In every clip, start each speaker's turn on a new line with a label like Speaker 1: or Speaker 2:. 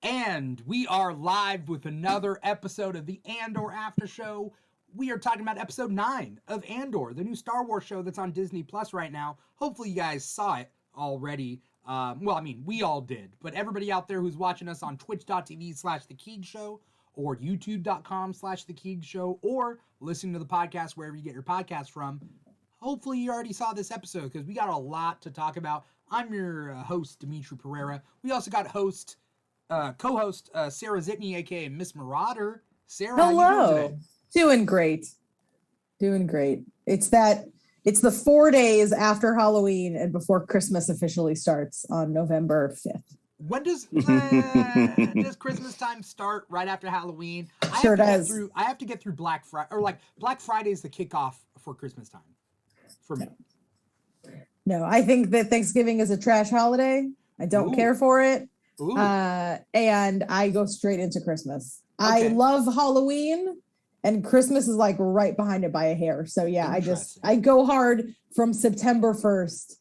Speaker 1: And we are live with another episode of the Andor Aftershow. We are talking about episode 9 of Andor, the new Star Wars show that's on Disney Plus right now. Hopefully you guys saw it already. We all did. But everybody out there who's watching us on twitch.tv/The Keeg Show or youtube.com/The Keeg Show or listening to the podcast wherever you get your podcast from, hopefully you already saw this episode because we got a lot to talk about. I'm your host, Dimithri Perera. We also got co-host Sara Zitney, aka Miss Marauder. Sarah,
Speaker 2: hello.
Speaker 1: how you doing today?
Speaker 2: Doing great. It's the 4 days after Halloween and before Christmas officially starts on November 5th.
Speaker 1: When does Christmas time start? Right after Halloween?
Speaker 2: Sure does.
Speaker 1: I have to get through Black Friday, or like Black Friday is the kickoff for Christmas time for me.
Speaker 2: No, I think that Thanksgiving is a trash holiday. I don't care for it. And I go straight into Christmas. Okay. I love Halloween, and Christmas is like right behind it by a hair. So yeah, I go hard from September 1st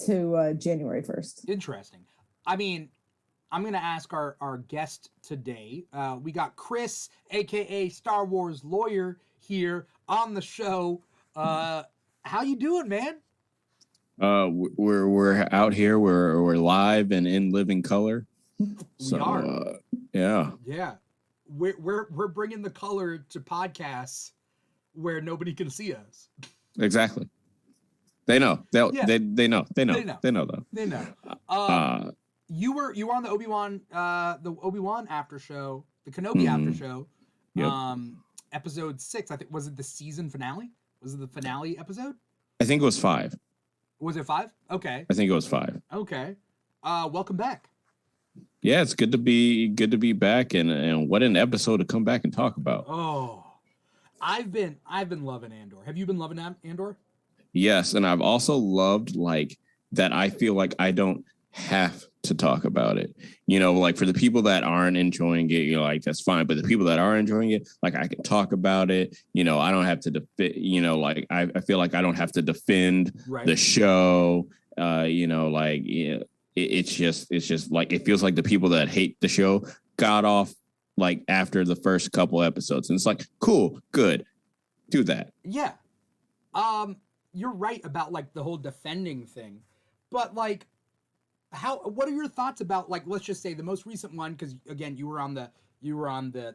Speaker 2: to January 1st.
Speaker 1: Interesting. I mean, I'm going to ask our guest today. We got Kris, aka Star Wars lawyer, here on the show. How you doing, man?
Speaker 3: We're out here. We're live and in living color.
Speaker 1: We are.
Speaker 3: Yeah.
Speaker 1: We're bringing the color to podcasts where nobody can see us.
Speaker 3: Exactly. They know. They know. They know though.
Speaker 1: They know. You were on the Obi-Wan after show, the Kenobi after show.
Speaker 3: Yep.
Speaker 1: Episode 6. I think, was it the season finale? Was it the finale episode?
Speaker 3: I think it was 5.
Speaker 1: Was it 5? Okay.
Speaker 3: I think it was 5.
Speaker 1: Okay. Welcome back.
Speaker 3: Yeah, it's good to be back, and what an episode to come back and talk about.
Speaker 1: Oh, I've been loving Andor. Have you been loving Andor?
Speaker 3: Yes, and I've also loved like that. I feel like I don't have to talk about it. You know, like for the people that aren't enjoying it, you know, like that's fine. But the people that are enjoying it, like I can talk about it. You know, I don't have to defend. You know, like I feel like I don't have to defend the show. You know, like yeah. It's just like it feels like the people that hate the show got off like after the first couple episodes, and it's like cool, good, do that.
Speaker 1: Yeah, you're right about like the whole defending thing, but like, what are your thoughts about like let's just say the most recent one because again you were on the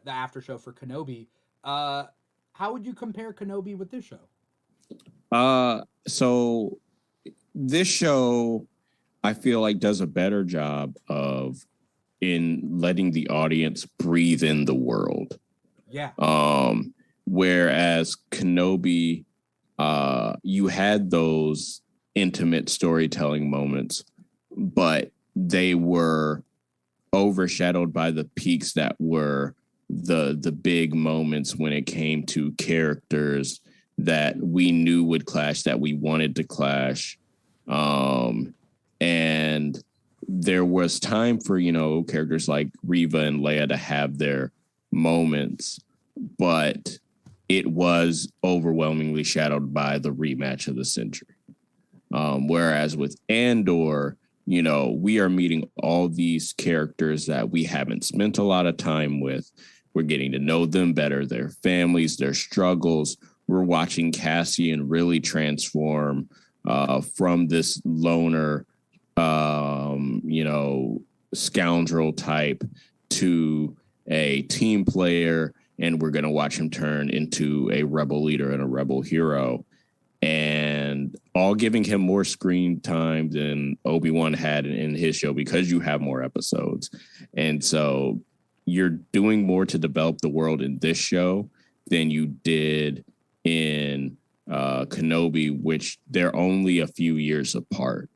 Speaker 1: after show for Kenobi. How would you compare Kenobi with this show?
Speaker 3: So this show, I feel like does a better job of in letting the audience breathe in the world.
Speaker 1: Yeah.
Speaker 3: Whereas Kenobi, you had those intimate storytelling moments, but they were overshadowed by the peaks that were the big moments when it came to characters that we knew would clash, that we wanted to clash. And there was time for, you know, characters like Reva and Leia to have their moments, but it was overwhelmingly shadowed by the rematch of the century. Whereas with Andor, you know, we are meeting all these characters that we haven't spent a lot of time with. We're getting to know them better, their families, their struggles. We're watching Cassian really transform from this loner, you know, scoundrel type to a team player, and we're going to watch him turn into a rebel leader and a rebel hero, and all giving him more screen time than Obi-Wan had in his show because you have more episodes. And so you're doing more to develop the world in this show than you did in Kenobi, which they're only a few years apart.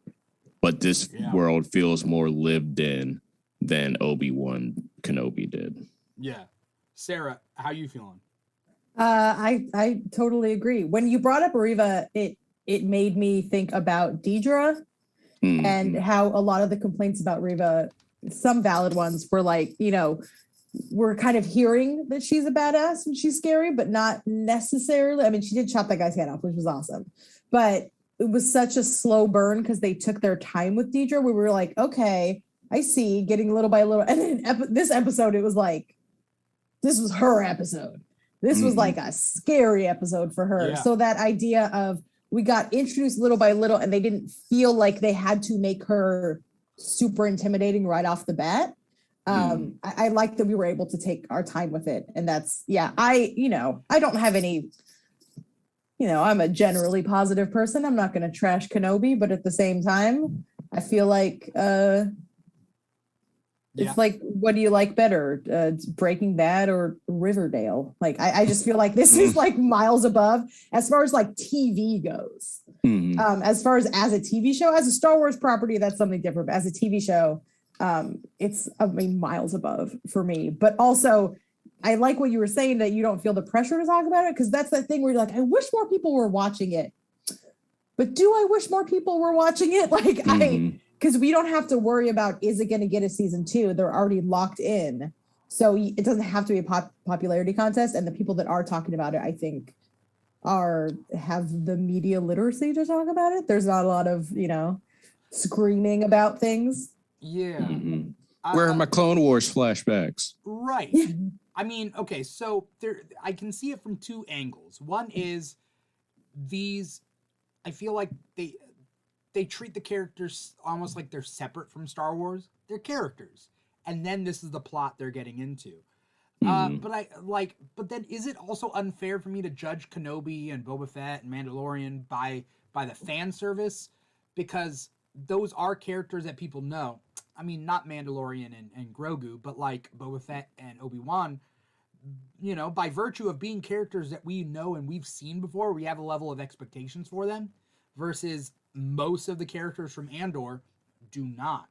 Speaker 3: But this world feels more lived in than Obi-Wan Kenobi did.
Speaker 1: Yeah. Sarah, how you feeling?
Speaker 2: I totally agree. When you brought up Reva, it made me think about Deidre and how a lot of the complaints about Reva, some valid ones, were like, you know, we're kind of hearing that she's a badass and she's scary, but not necessarily. I mean, she did chop that guy's head off, which was awesome. But it was such a slow burn because they took their time with Deidre. We were like, okay, I see, getting little by little. And then this episode, it was like, this was her episode. This was like a scary episode for her.
Speaker 1: Yeah.
Speaker 2: So that idea of we got introduced little by little and they didn't feel like they had to make her super intimidating right off the bat. I like that we were able to take our time with it. And that's, I don't have any, I'm a generally positive person. I'm not going to trash Kenobi, but at the same time, I feel like it's like, what do you like better, Breaking Bad or Riverdale? Like, I just feel like this is like miles above as far as like TV goes. As far as a TV show, as a Star Wars property, that's something different. But as a TV show, it's miles above for me. But also, I like what you were saying, that you don't feel the pressure to talk about it, because that's the thing where you're like, I wish more people were watching it. But do I wish more people were watching it? Like, because we don't have to worry about, is it going to get a season 2? They're already locked in. So it doesn't have to be a popularity contest. And the people that are talking about it, I think, have the media literacy to talk about it. There's not a lot of, screaming about things.
Speaker 1: Yeah.
Speaker 3: Where are my Clone Wars flashbacks?
Speaker 1: Right. I mean, okay, so I can see it from two angles. One is I feel like they treat the characters almost like they're separate from Star Wars. They're characters. And then this is the plot they're getting into. But then is it also unfair for me to judge Kenobi and Boba Fett and Mandalorian by the fan service? Because those are characters that people know. I mean, not Mandalorian and Grogu, but like Boba Fett and Obi-Wan, by virtue of being characters that we know and we've seen before, we have a level of expectations for them, versus most of the characters from Andor do not.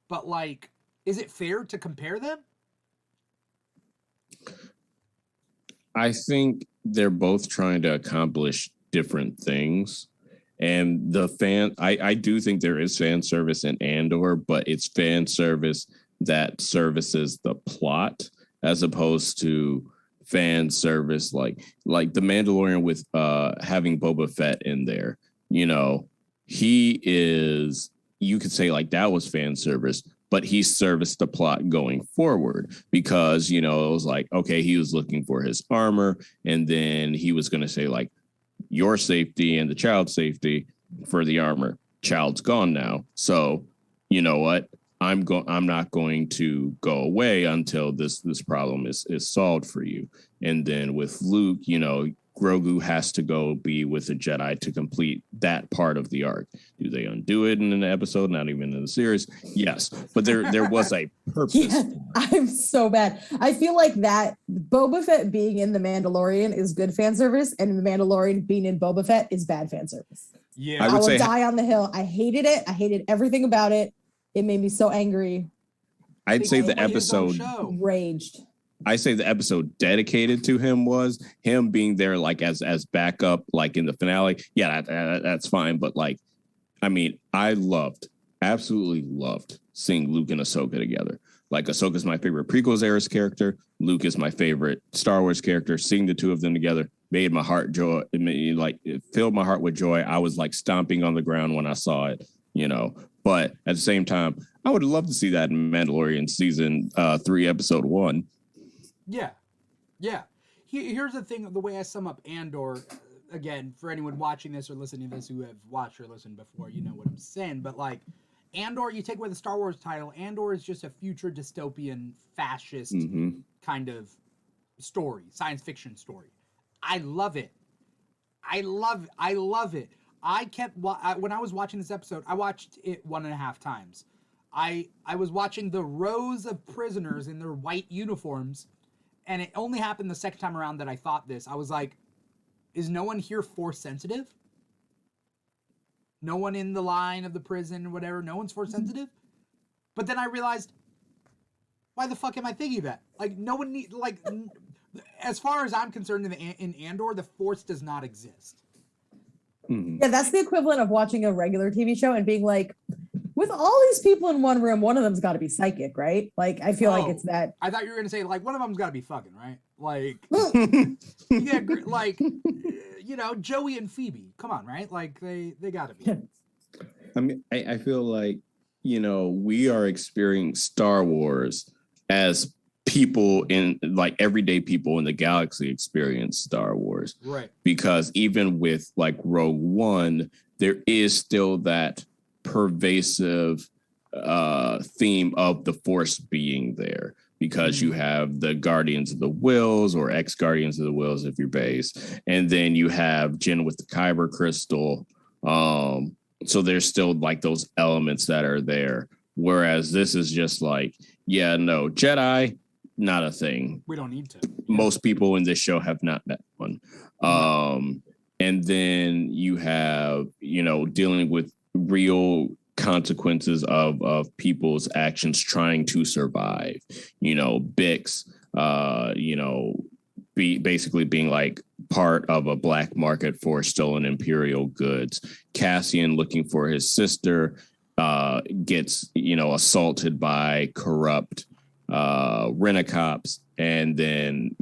Speaker 1: But like, is it fair to compare them?
Speaker 3: I think they're both trying to accomplish different things. And I do think there is fan service in Andor, but it's fan service that services the plot as opposed to fan service like the Mandalorian with having Boba Fett in there. He is, you could say like that was fan service, but he serviced the plot going forward because, it was like, okay, he was looking for his armor, and then he was going to say like, your safety and the child's safety for the armor. Child's gone now. So, you know what? I'm not going to go away until this problem is solved for you. And then with Luke, Grogu has to go be with a Jedi to complete that part of the arc. Do they undo it in an episode? Not even in the series? Yes. But there was a purpose.
Speaker 2: Yeah, I'm so bad. I feel like that Boba Fett being in The Mandalorian is good fan service, and The Mandalorian being in Boba Fett is bad fan service.
Speaker 1: Yeah.
Speaker 2: I will die on the hill. I hated it. I hated everything about it. It made me so angry.
Speaker 3: I'd say the episode
Speaker 2: raged.
Speaker 3: I say the episode dedicated to him was him being there like as backup, like in the finale. Yeah, that's fine. But like, I mean, I absolutely loved seeing Luke and Ahsoka together. Like, Ahsoka's my favorite prequels era character. Luke is my favorite Star Wars character. Seeing the two of them together made my heart joy. It filled my heart with joy. I was like stomping on the ground when I saw it, But at the same time, I would love to see that in Mandalorian season 3, episode 1.
Speaker 1: Yeah. Here's the thing, the way I sum up Andor, again, for anyone watching this or listening to this who have watched or listened before, you know what I'm saying. But like, Andor, you take away the Star Wars title, Andor is just a future dystopian fascist kind of story, science fiction story. I love it. When I was watching this episode, I watched it 1.5 times. I was watching the rows of prisoners in their white uniforms, and it only happened the second time around that I thought this. I was like, is no one here force sensitive? No one in the line of the prison or whatever, no one's force sensitive? But then I realized, why the fuck am I thinking that? Like, no one need, like, as far as I'm concerned in Andor, the force does not exist.
Speaker 2: Yeah, that's the equivalent of watching a regular TV show and being like, with all these people in one room, one of them's got to be psychic, right? Like, I feel like it's that.
Speaker 1: I thought you were going to say, like, one of them's got to be fucking, right? Like, yeah, like, Joey and Phoebe. Come on, right? Like, they got to be.
Speaker 3: I mean, I feel like, we are experiencing Star Wars as people in like everyday people in the galaxy experience Star Wars.
Speaker 1: Right.
Speaker 3: Because even with like Rogue One, there is still that pervasive theme of the Force being there, because you have the Guardians of the Wills or ex-Guardians of the Wills if you're based, and then you have Jyn with the Kyber crystal. So there's still like those elements that are there. Whereas this is just like, yeah, no, Jedi, not a thing.
Speaker 1: We don't need to.
Speaker 3: Most people in this show have not met one. And then you have, dealing with real consequences of people's actions trying to survive. Bix, basically being like part of a black market for stolen Imperial goods. Cassian looking for his sister gets, assaulted by corrupt Rent-A-Cops and then,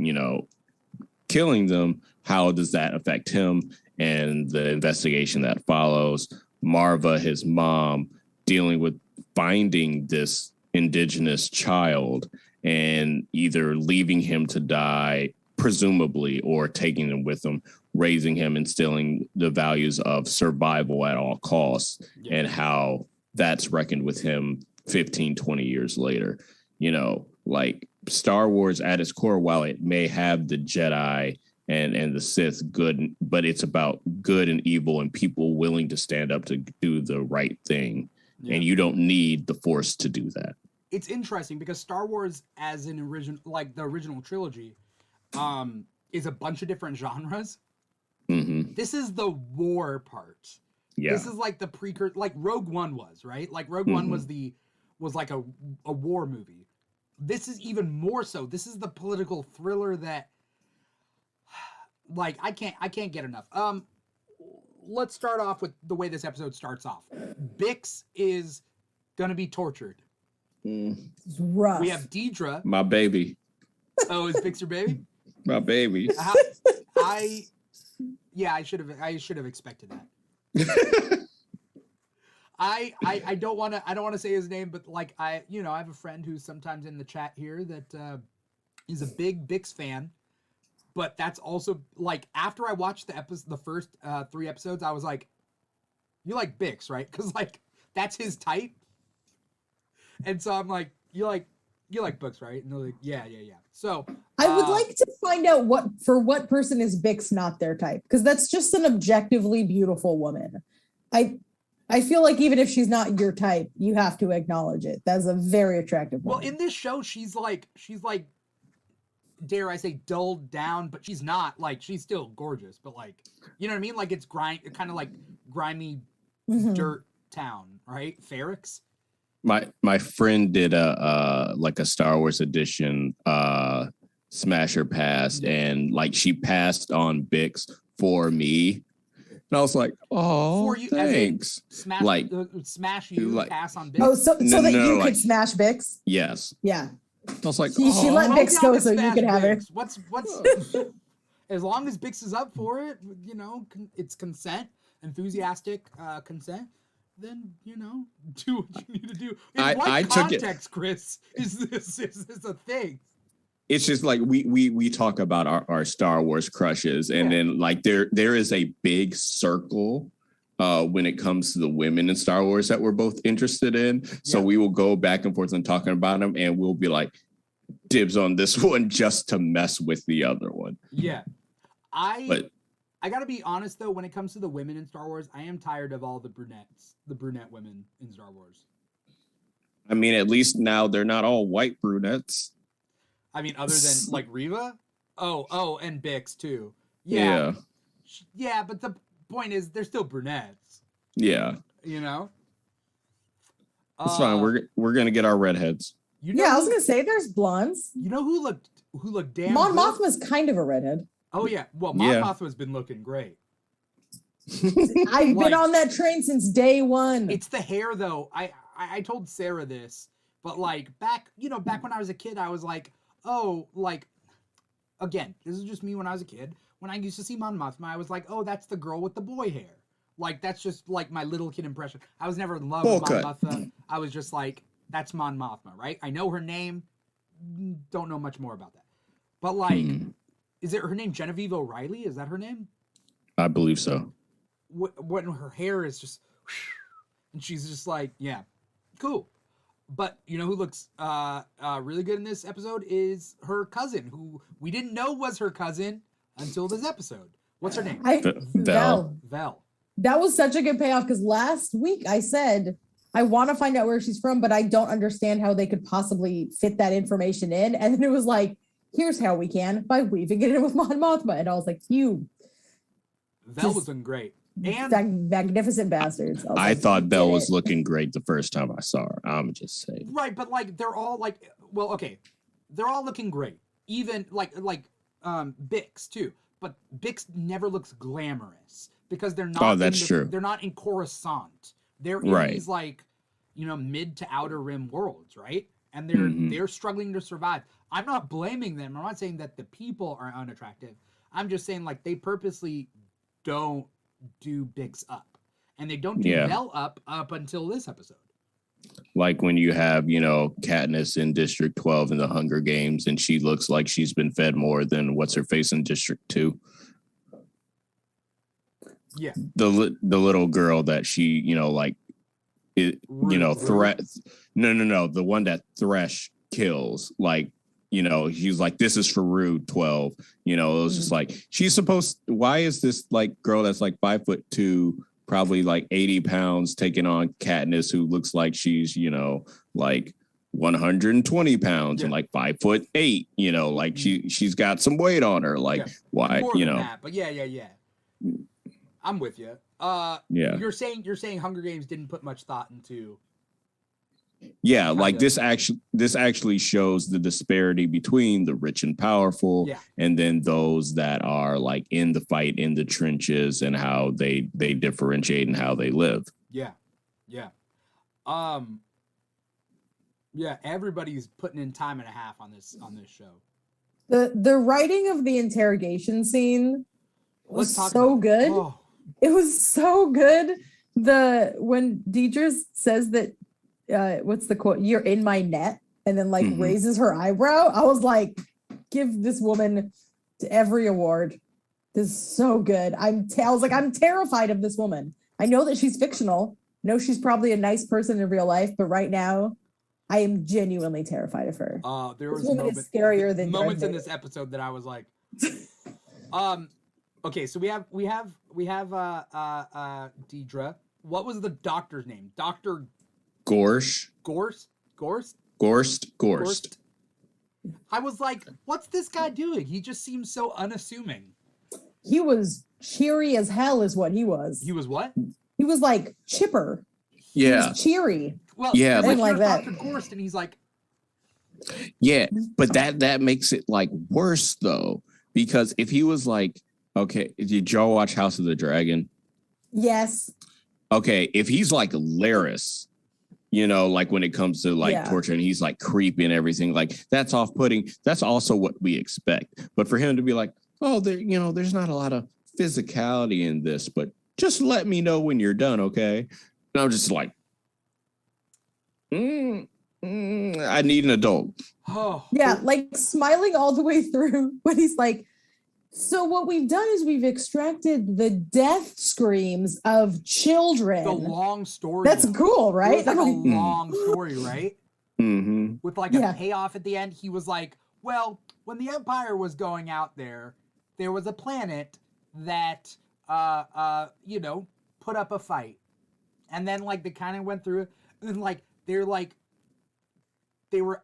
Speaker 3: killing them. How does that affect him and the investigation that follows? Marva, his mom, dealing with finding this indigenous child and either leaving him to die, presumably, or taking him with them, raising him, instilling the values of survival at all costs, and how that's reckoned with him 15, 20 years later. Like Star Wars at its core, while it may have the Jedi and the Sith good, but it's about good and evil and people willing to stand up to do the right thing. Yeah. And you don't need the Force to do that.
Speaker 1: It's interesting because Star Wars as an original, like the original trilogy, is a bunch of different genres.
Speaker 3: Mm-hmm.
Speaker 1: This is the war part. Yeah. This is like the precursor, like Rogue One was, right? Like Rogue One was like a war movie. This is even more so. This is the political thriller that, like, I can't get enough. Let's start off with the way this episode starts off. Bix is gonna be tortured.
Speaker 2: It's rough.
Speaker 1: We have Deidre.
Speaker 3: My baby.
Speaker 1: Oh, is Bix your baby?
Speaker 3: My baby.
Speaker 1: I should have expected that. I don't want to say his name, but like I have a friend who's sometimes in the chat here that is a big Bix fan. But that's also like after I watched the first 3 episodes, I was like, "You like Bix, right?" Because like that's his type. And so I'm like, "You like books, right?" And they're like, "Yeah." So
Speaker 2: I would like to find out what person is Bix not their type, because that's just an objectively beautiful woman. I feel like even if she's not your type, you have to acknowledge it. That's a very attractive woman.
Speaker 1: Well, in this show, she's like, dare I say, dulled down, but she's not. Like, she's still gorgeous, but like, you know what I mean? Like, it's kind of like grimy dirt town, right? Ferrix.
Speaker 3: My friend did a Star Wars edition Smasher pass, and like she passed on Bix for me. And I was like, "Oh, thanks."
Speaker 1: Smash you, like, pass on Bix.
Speaker 2: Oh, so that you could smash Bix?
Speaker 3: Yes.
Speaker 2: Yeah.
Speaker 3: I was like,
Speaker 2: she let Bix go so you could have her.
Speaker 1: What's as long as Bix is up for it, it's consent, enthusiastic consent. Then do what you need to do. In what context, Kris, is this a thing?
Speaker 3: It's just like we talk about our Star Wars crushes, and then like there is a big circle when it comes to the women in Star Wars that we're both interested in. So we will go back and forth and talking about them, and we'll be like, dibs on this one just to mess with the other one.
Speaker 1: Yeah. I gotta be honest though, when it comes to the women in Star Wars, I am tired of all the brunette women in Star Wars.
Speaker 3: I mean, at least now they're not all white brunettes.
Speaker 1: I mean, other than like Reva? Oh, and Bix too.
Speaker 3: Yeah.
Speaker 1: Yeah, but the point is they're still brunettes.
Speaker 3: Yeah.
Speaker 1: It's
Speaker 3: fine. We're gonna get our redheads.
Speaker 2: I was gonna say there's blondes.
Speaker 1: You know who looked damn
Speaker 2: Mon
Speaker 1: good?
Speaker 2: Mothma's kind of a redhead.
Speaker 1: Oh yeah. Well, Mon Mothma's been looking great.
Speaker 2: I've been on that train since day one.
Speaker 1: It's the hair though. I told Sarah this, but like back when I was a kid, I was like, oh, like, again, this is just me when I was a kid. When I used to see Mon Mothma, I was like, oh, that's the girl with the boy hair. Like, that's just like my little kid impression. I was never in love with Mon Mothma. I was just like, that's Mon Mothma, right? I know her name, don't know much more about that. But like, is it her name Genevieve O'Reilly? Is that her name?
Speaker 3: I believe so.
Speaker 1: When her hair is just, and she's just like, yeah, cool. But you know who looks really good in this episode is her cousin, who we didn't know was her cousin until this episode. What's her name?
Speaker 3: Vel.
Speaker 1: Vel.
Speaker 2: That was such a good payoff because last week I said I want to find out where she's from, but I don't understand how they could possibly fit that information in. And then it was like, here's how we can by weaving it in with Mon Mothma. And I was like, you.
Speaker 1: Vel was doing great. And
Speaker 2: magnificent bastards.
Speaker 3: I thought Vel was looking great the first time I saw her. I'm just saying.
Speaker 1: Right, but like they're all like, well, okay, they're all looking great. Even like Bix too, but Bix never looks glamorous because they're not.
Speaker 3: Oh, that's true.
Speaker 1: They're not in Coruscant. They're in these like, you know, mid to outer rim worlds, right? And they're struggling to survive. I'm not blaming them. I'm not saying that the people are unattractive. I'm just saying like they purposely don't do Bix up, and they don't do Vel up until this episode.
Speaker 3: Like when you have, you know, Katniss in District 12 in the Hunger Games, and she looks like she's been fed more than what's her face in District 2.
Speaker 1: Yeah,
Speaker 3: the little girl that she, you know, like, it, you know, no, the one that Thresh kills, like, you know, he's like, this is for Rude 12. You know, it was just like, why is this like girl that's like 5'2", probably like 80 pounds taking on Katniss, who looks like she's, you know, like 120 pounds and like 5'8", you know, like she's got some weight on her. Like, why,
Speaker 1: more
Speaker 3: you
Speaker 1: than
Speaker 3: know,
Speaker 1: that, but yeah. I'm with you. You're saying Hunger Games didn't put much thought into.
Speaker 3: Yeah, like this actually shows the disparity between the rich and powerful and then those that are like in the fight, in the trenches, and how they differentiate and how they live.
Speaker 1: Yeah. Everybody's putting in time and a half on this show.
Speaker 2: The writing of the interrogation scene was so good. Oh. It was so good. When Deidre says that, what's the quote? You're in my net, and then like raises her eyebrow. I was like, give this woman every award. This is so good. I was like, I'm terrified of this woman. I know that she's fictional. I know she's probably a nice person in real life, but right now, I am genuinely terrified of her.
Speaker 1: There was
Speaker 2: is scarier than
Speaker 1: moments in this episode that I was like, okay, so we have Deidre. What was the doctor's name? Dr.
Speaker 3: Gorst.
Speaker 1: I was like, what's this guy doing? He just seems so unassuming.
Speaker 2: He was cheery as hell is what he was.
Speaker 1: He was what?
Speaker 2: He was like chipper.
Speaker 3: Yeah.
Speaker 2: He was cheery.
Speaker 1: Well,
Speaker 3: yeah,
Speaker 2: like that.
Speaker 1: Dr. Gorst, and he's like,
Speaker 3: yeah, but that makes it like worse though, because if he was like, okay, did y'all watch House of the Dragon?
Speaker 2: Yes.
Speaker 3: Okay, if he's like Laris, you know, like when it comes to like torture and he's like creepy and everything, like that's off-putting. That's also what we expect. But for him to be like, oh, there, you know, there's not a lot of physicality in this, but just let me know when you're done, okay? And I'm just like, I need an adult.
Speaker 1: Oh.
Speaker 2: Yeah, like smiling all the way through when he's like, so what we've done is we've extracted the death screams of children.
Speaker 1: The long story.
Speaker 2: That's cool, right?
Speaker 1: It was like a long story, right?
Speaker 3: Mm-hmm.
Speaker 1: With like a payoff at the end. He was like, well, when the Empire was going out there was a planet that, you know, put up a fight. And then like they kind of went through it. And then like, they were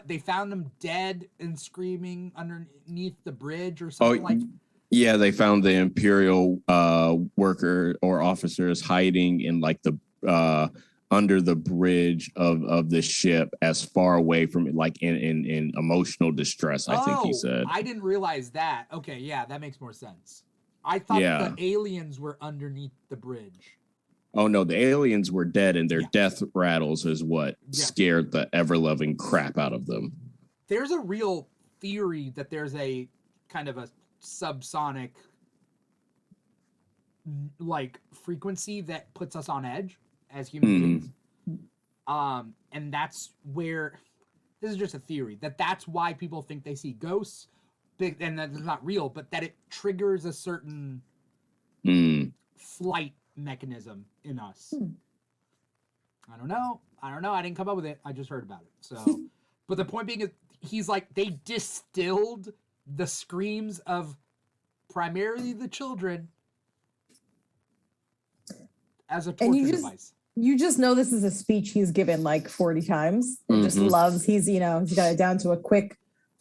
Speaker 1: they found them dead and screaming underneath the bridge or something
Speaker 3: yeah, they found the Imperial worker or officers hiding in like the under the bridge of the ship, as far away from it, like in emotional distress, I think he said.
Speaker 1: I didn't realize that. Okay, yeah, that makes more sense. I thought the aliens were underneath the bridge.
Speaker 3: Oh no, the aliens were dead, and their death rattles is what scared the ever-loving crap out of them.
Speaker 1: There's a real theory that there's a kind of a subsonic like frequency that puts us on edge as human beings. And that's where, this is just a theory, that's why people think they see ghosts, and that it's not real, but that it triggers a certain flight mechanism in us. I don't know. I didn't come up with it. I just heard about it. So, but the point being is, he's like, they distilled the screams of primarily the children as a torture device.
Speaker 2: You just know this is a speech he's given like 40 times and just loves, he's got it down to a quick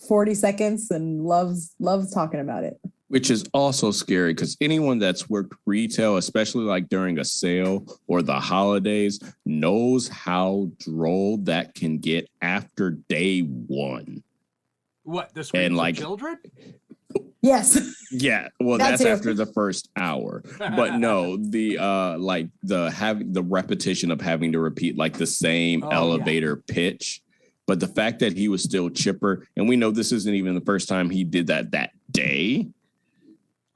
Speaker 2: 40 seconds and loves talking about it.
Speaker 3: Which is also scary because anyone that's worked retail, especially like during a sale or the holidays, knows how droll that can get after day one.
Speaker 1: What, the screams of children?
Speaker 2: Yes.
Speaker 3: Yeah. Well, that's after the first hour. But no, the repetition of having to repeat like the same elevator pitch. But the fact that he was still chipper, and we know this isn't even the first time he did that day.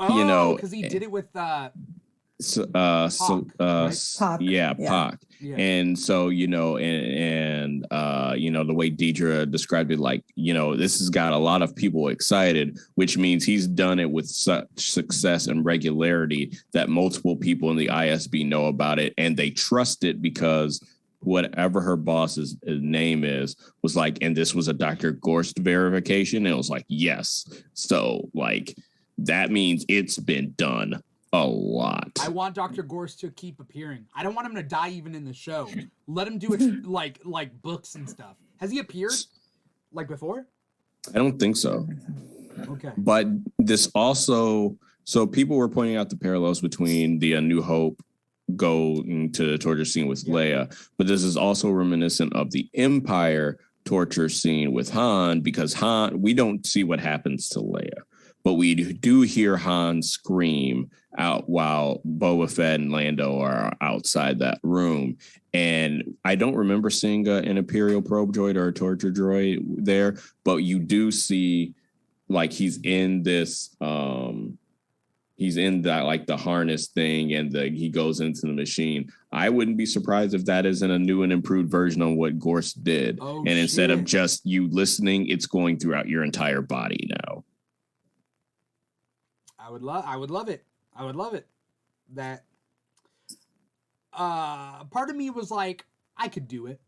Speaker 1: Oh, because he did it with Pac, right?
Speaker 2: Pac.
Speaker 3: Pac. Yeah. And so, and the way Deidre described it, like, this has got a lot of people excited, which means he's done it with such success and regularity that multiple people in the ISB know about it and they trust it because whatever her boss's name was like, and this was a Dr. Gorst verification. And it was like, yes. So like, that means it's been done a lot.
Speaker 1: I want Dr. Gorst to keep appearing. I don't want him to die even in the show. Let him do it like books and stuff. Has he appeared like before?
Speaker 3: I don't think so.
Speaker 1: Okay.
Speaker 3: But this also, so people were pointing out the parallels between the A New Hope going to the torture scene with Leia, but this is also reminiscent of the Empire torture scene with Han, because Han, we don't see what happens to Leia. But we do hear Han scream out while Boba Fett and Lando are outside that room. And I don't remember seeing an Imperial probe droid or a torture droid there, but you do see like he's in this, he's in that like the harness thing and he goes into the machine. I wouldn't be surprised if that isn't a new and improved version of what Gorst did. And instead of just you listening, it's going throughout your entire body now.
Speaker 1: I would love it. I would love it. That part of me was like, I could do it.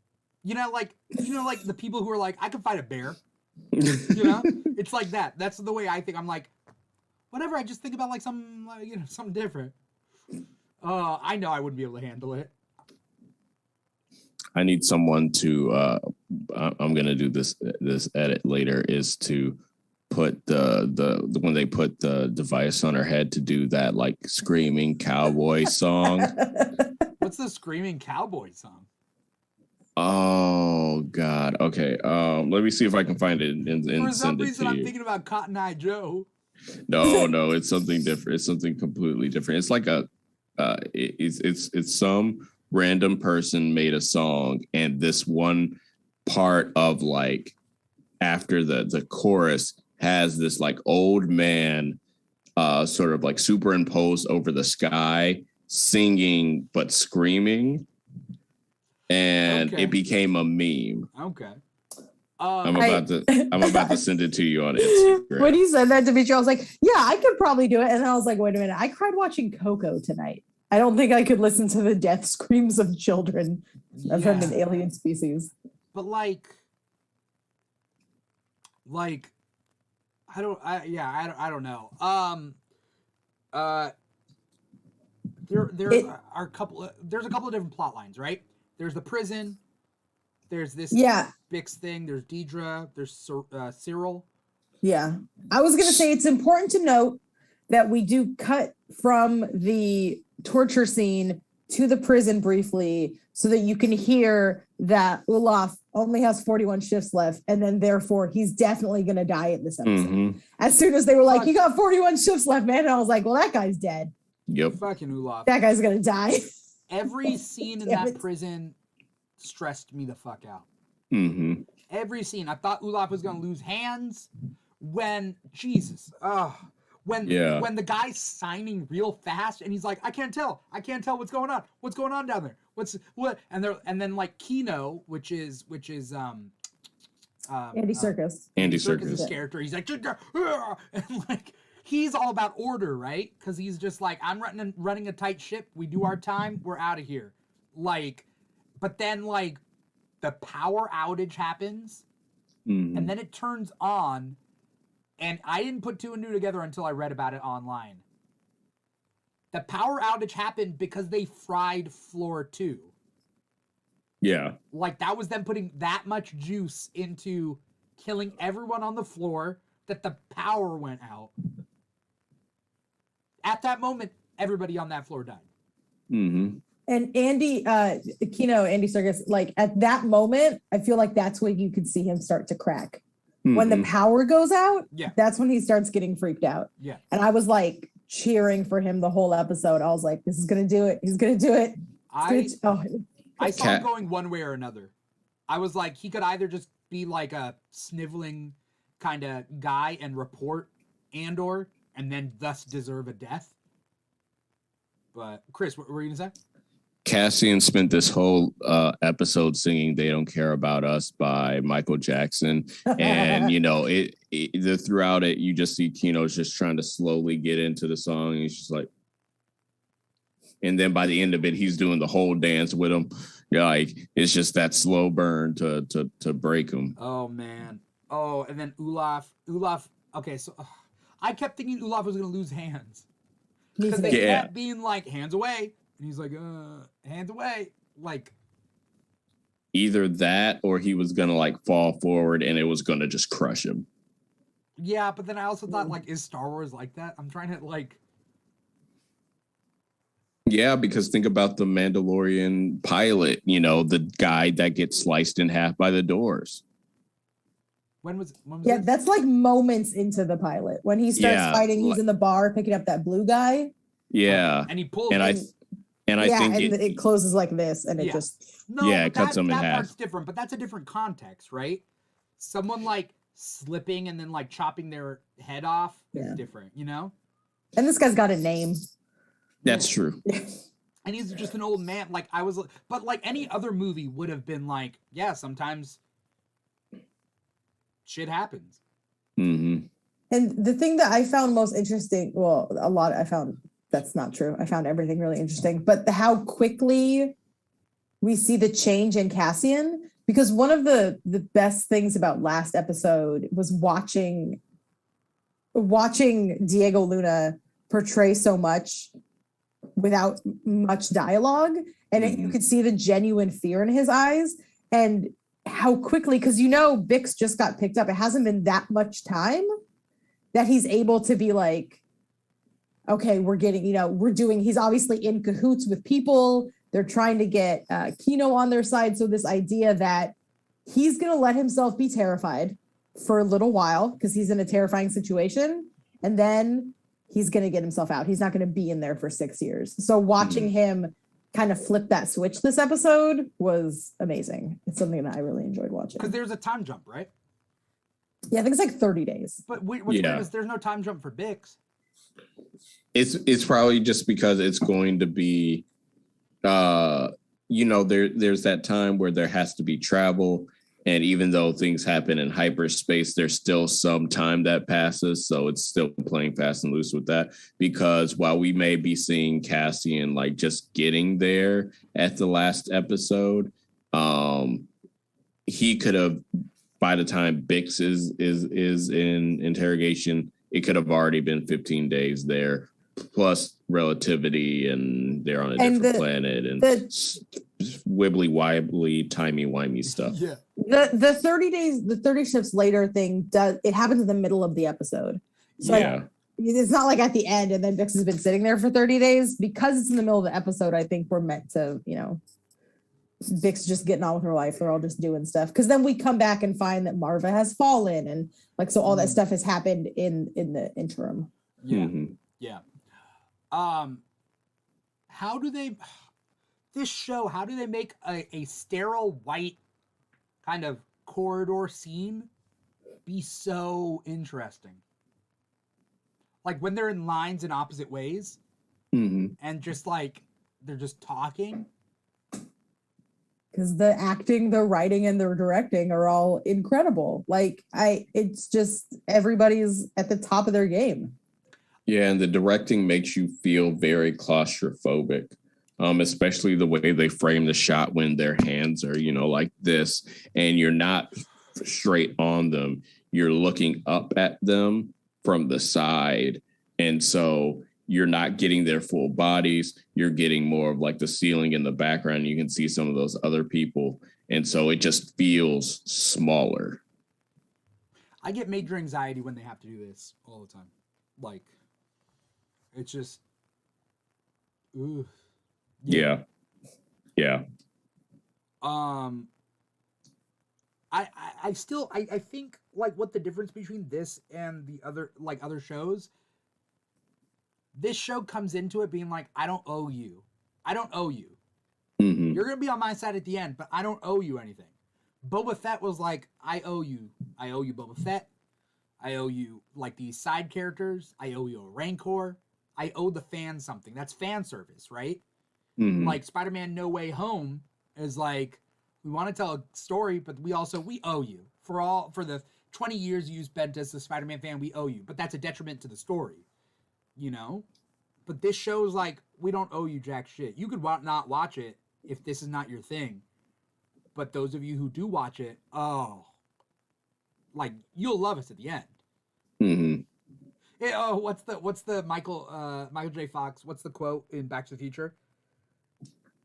Speaker 1: Like the people who are like, I could fight a bear. It's like that. That's the way I think. I'm like, whatever. I just think about like something different. I know I wouldn't be able to handle it.
Speaker 3: I need someone to. I'm gonna do this edit later. Is to put the when they put the device on her head to do that like screaming cowboy song.
Speaker 1: What's the screaming cowboy song?
Speaker 3: Oh God. Okay. Let me see if I can find it and
Speaker 1: For some
Speaker 3: send it
Speaker 1: reason,
Speaker 3: to
Speaker 1: I'm
Speaker 3: you.
Speaker 1: thinking about Cotton Eye Joe.
Speaker 3: No, it's something different. It's something completely different. It's like it's some random person made a song, and this one part of like after the chorus has this like old man sort of like superimposed over the sky singing but screaming, and it became a meme.
Speaker 1: Okay.
Speaker 3: I'm about to send it to you on Instagram.
Speaker 2: When you said that, Dimithri, I was like, yeah, I could probably do it. And then I was like, wait a minute, I cried watching Coco tonight. I don't think I could listen to the death screams of children from an alien species.
Speaker 1: But like I don't know. There's a couple of different plot lines, right? There's the prison. There's this Bix thing. There's Deidre. There's Cyril.
Speaker 2: Yeah. I was going to say it's important to note that we do cut from the torture scene to the prison briefly so that you can hear that Olaf only has 41 shifts left, and then therefore he's definitely going to die in this episode. Mm-hmm. As soon as they were like, you got 41 shifts left, man. And I was like, well, that guy's dead.
Speaker 3: Yep.
Speaker 1: Fucking Olaf.
Speaker 2: That guy's going to die.
Speaker 1: Every scene in that prison stressed me the fuck out.
Speaker 3: Mm-hmm.
Speaker 1: Every scene. I thought Olaf was going to lose hands when when the guy's signing real fast and he's like, I can't tell what's going on down there, and then like Kino, which is
Speaker 2: Andy Serkis.
Speaker 3: Andy
Speaker 1: Serkis'
Speaker 3: Serkis.
Speaker 1: character, he's like, and like he's all about order, right? Because he's just like, I'm running a tight ship, we do our time, we're out of here. Like, but then like the power outage happens, and then it turns on. And I didn't put two and two together until I read about it online. The power outage happened because they fried floor 2.
Speaker 3: Yeah.
Speaker 1: Like, that was them putting that much juice into killing everyone on the floor that the power went out. At that moment, everybody on that floor died.
Speaker 3: Mm-hmm.
Speaker 2: And Andy Serkis, like at that moment, I feel like that's when you could see him start to crack. When the power goes out, that's when he starts getting freaked out.
Speaker 1: Yeah.
Speaker 2: And I was like cheering for him the whole episode. I was like, this is going to do it. He's going to do it.
Speaker 1: I saw him going one way or another. I was like, he could either just be like a sniveling kind of guy and report Andor and then thus deserve a death. But Chris, what were you going to say?
Speaker 3: Cassian spent this whole episode singing "They Don't Care About Us" by Michael Jackson. And, you know, throughout it, you just see Kino's just trying to slowly get into the song. And he's just like, and then by the end of it, he's doing the whole dance with him. Yeah, like it's just that slow burn to break him.
Speaker 1: Oh, man. Oh, and then Olaf. Okay, so I kept thinking Olaf was going to lose hands. Because they kept being like, hands away. And he's like, hands away. Like,
Speaker 3: either that or he was going to like fall forward and it was going to just crush him.
Speaker 1: Yeah, but then I also thought, like, is Star Wars like that? I'm trying to, like...
Speaker 3: Yeah, because think about the Mandalorian pilot, you know, the guy that gets sliced in half by the doors.
Speaker 1: When was
Speaker 2: this? That's like moments into the pilot. When he starts fighting, he's in the bar picking up that blue guy.
Speaker 3: Yeah.
Speaker 1: And he pulls
Speaker 3: And I think
Speaker 2: it closes like this, and it just
Speaker 3: it cuts them in half. That part's
Speaker 1: different, but that's a different context, right? Someone like slipping and then like chopping their head off is different, you know.
Speaker 2: And this guy's got a name.
Speaker 3: That's true.
Speaker 1: And he's just an old man. Like but like any other movie would have been like, yeah, sometimes shit happens.
Speaker 3: Mm-hmm.
Speaker 2: And the thing that I found most interesting, that's not true. I found everything really interesting, but how quickly we see the change in Cassian, because one of the best things about last episode was watching Diego Luna portray so much without much dialogue. And you could see the genuine fear in his eyes and how quickly, because Bix just got picked up. It hasn't been that much time that he's able to be like, okay, we're getting, he's obviously in cahoots with people. They're trying to get Kino on their side. So this idea that he's going to let himself be terrified for a little while because he's in a terrifying situation. And then he's going to get himself out. He's not going to be in there for 6 years. So watching him kind of flip that switch this episode was amazing. It's something that I really enjoyed watching.
Speaker 1: Because there's a time jump, right?
Speaker 2: Yeah, I think it's like 30 days.
Speaker 1: But what's weird is there's no time jump for Bix.
Speaker 3: It's probably just because it's going to be, there's that time where there has to be travel. And even though things happen in hyperspace, there's still some time that passes. So it's still playing fast and loose with that. Because while we may be seeing Cassian like just getting there at the last episode, he could have, by the time Bix is in interrogation, it could have already been 15 days there, plus relativity, and they're on a different planet, and wibbly wobbly, timey wimey stuff.
Speaker 1: Yeah.
Speaker 2: The 30 days, the 30 shifts later thing it happens in the middle of the episode. So it's not like at the end and then Bix has been sitting there for 30 days. Because it's in the middle of the episode, I think we're meant to, Bix just getting on with her life. They're all just doing stuff. Because then we come back and find that Marva has fallen, and like so all that stuff has happened in the interim.
Speaker 1: Yeah.
Speaker 3: Mm-hmm.
Speaker 1: Yeah. How do they make a sterile white kind of corridor scene be so interesting? like when they're in lines in opposite ways, and just like they're just talking.
Speaker 2: Because the acting, the writing, and the directing are all incredible. Like it's just everybody's at the top of their game.
Speaker 3: Yeah, and the directing makes you feel very claustrophobic, especially the way they frame the shot when their hands are, like this, and you're not straight on them. You're looking up at them from the side, and so you're not getting their full bodies. You're getting more of like the ceiling in the background. You can see some of those other people. And so it just feels smaller.
Speaker 1: I get major anxiety when they have to do this all the time. Like, it's just, ooh.
Speaker 3: Yeah.
Speaker 1: I think like what the difference between this and the other shows, this show comes into it being like, I don't owe you.
Speaker 3: Mm-hmm.
Speaker 1: You're going to be on my side at the end, but I don't owe you anything. Boba Fett was like, I owe you Boba Fett. I owe you like these side characters. I owe you a Rancor. I owe the fans something. That's fan service, right?
Speaker 3: Mm-hmm.
Speaker 1: Like Spider-Man No Way Home is like, we want to tell a story, but we owe you for the 20 years you spent as a Spider-Man fan. We owe you, but that's a detriment to the story, But this show's like, we don't owe you jack shit. You could not watch it if this is not your thing, but those of you who do watch it, like you'll love us at the end.
Speaker 3: Mm-hmm.
Speaker 1: What's the Michael J. Fox? What's the quote in Back to the Future?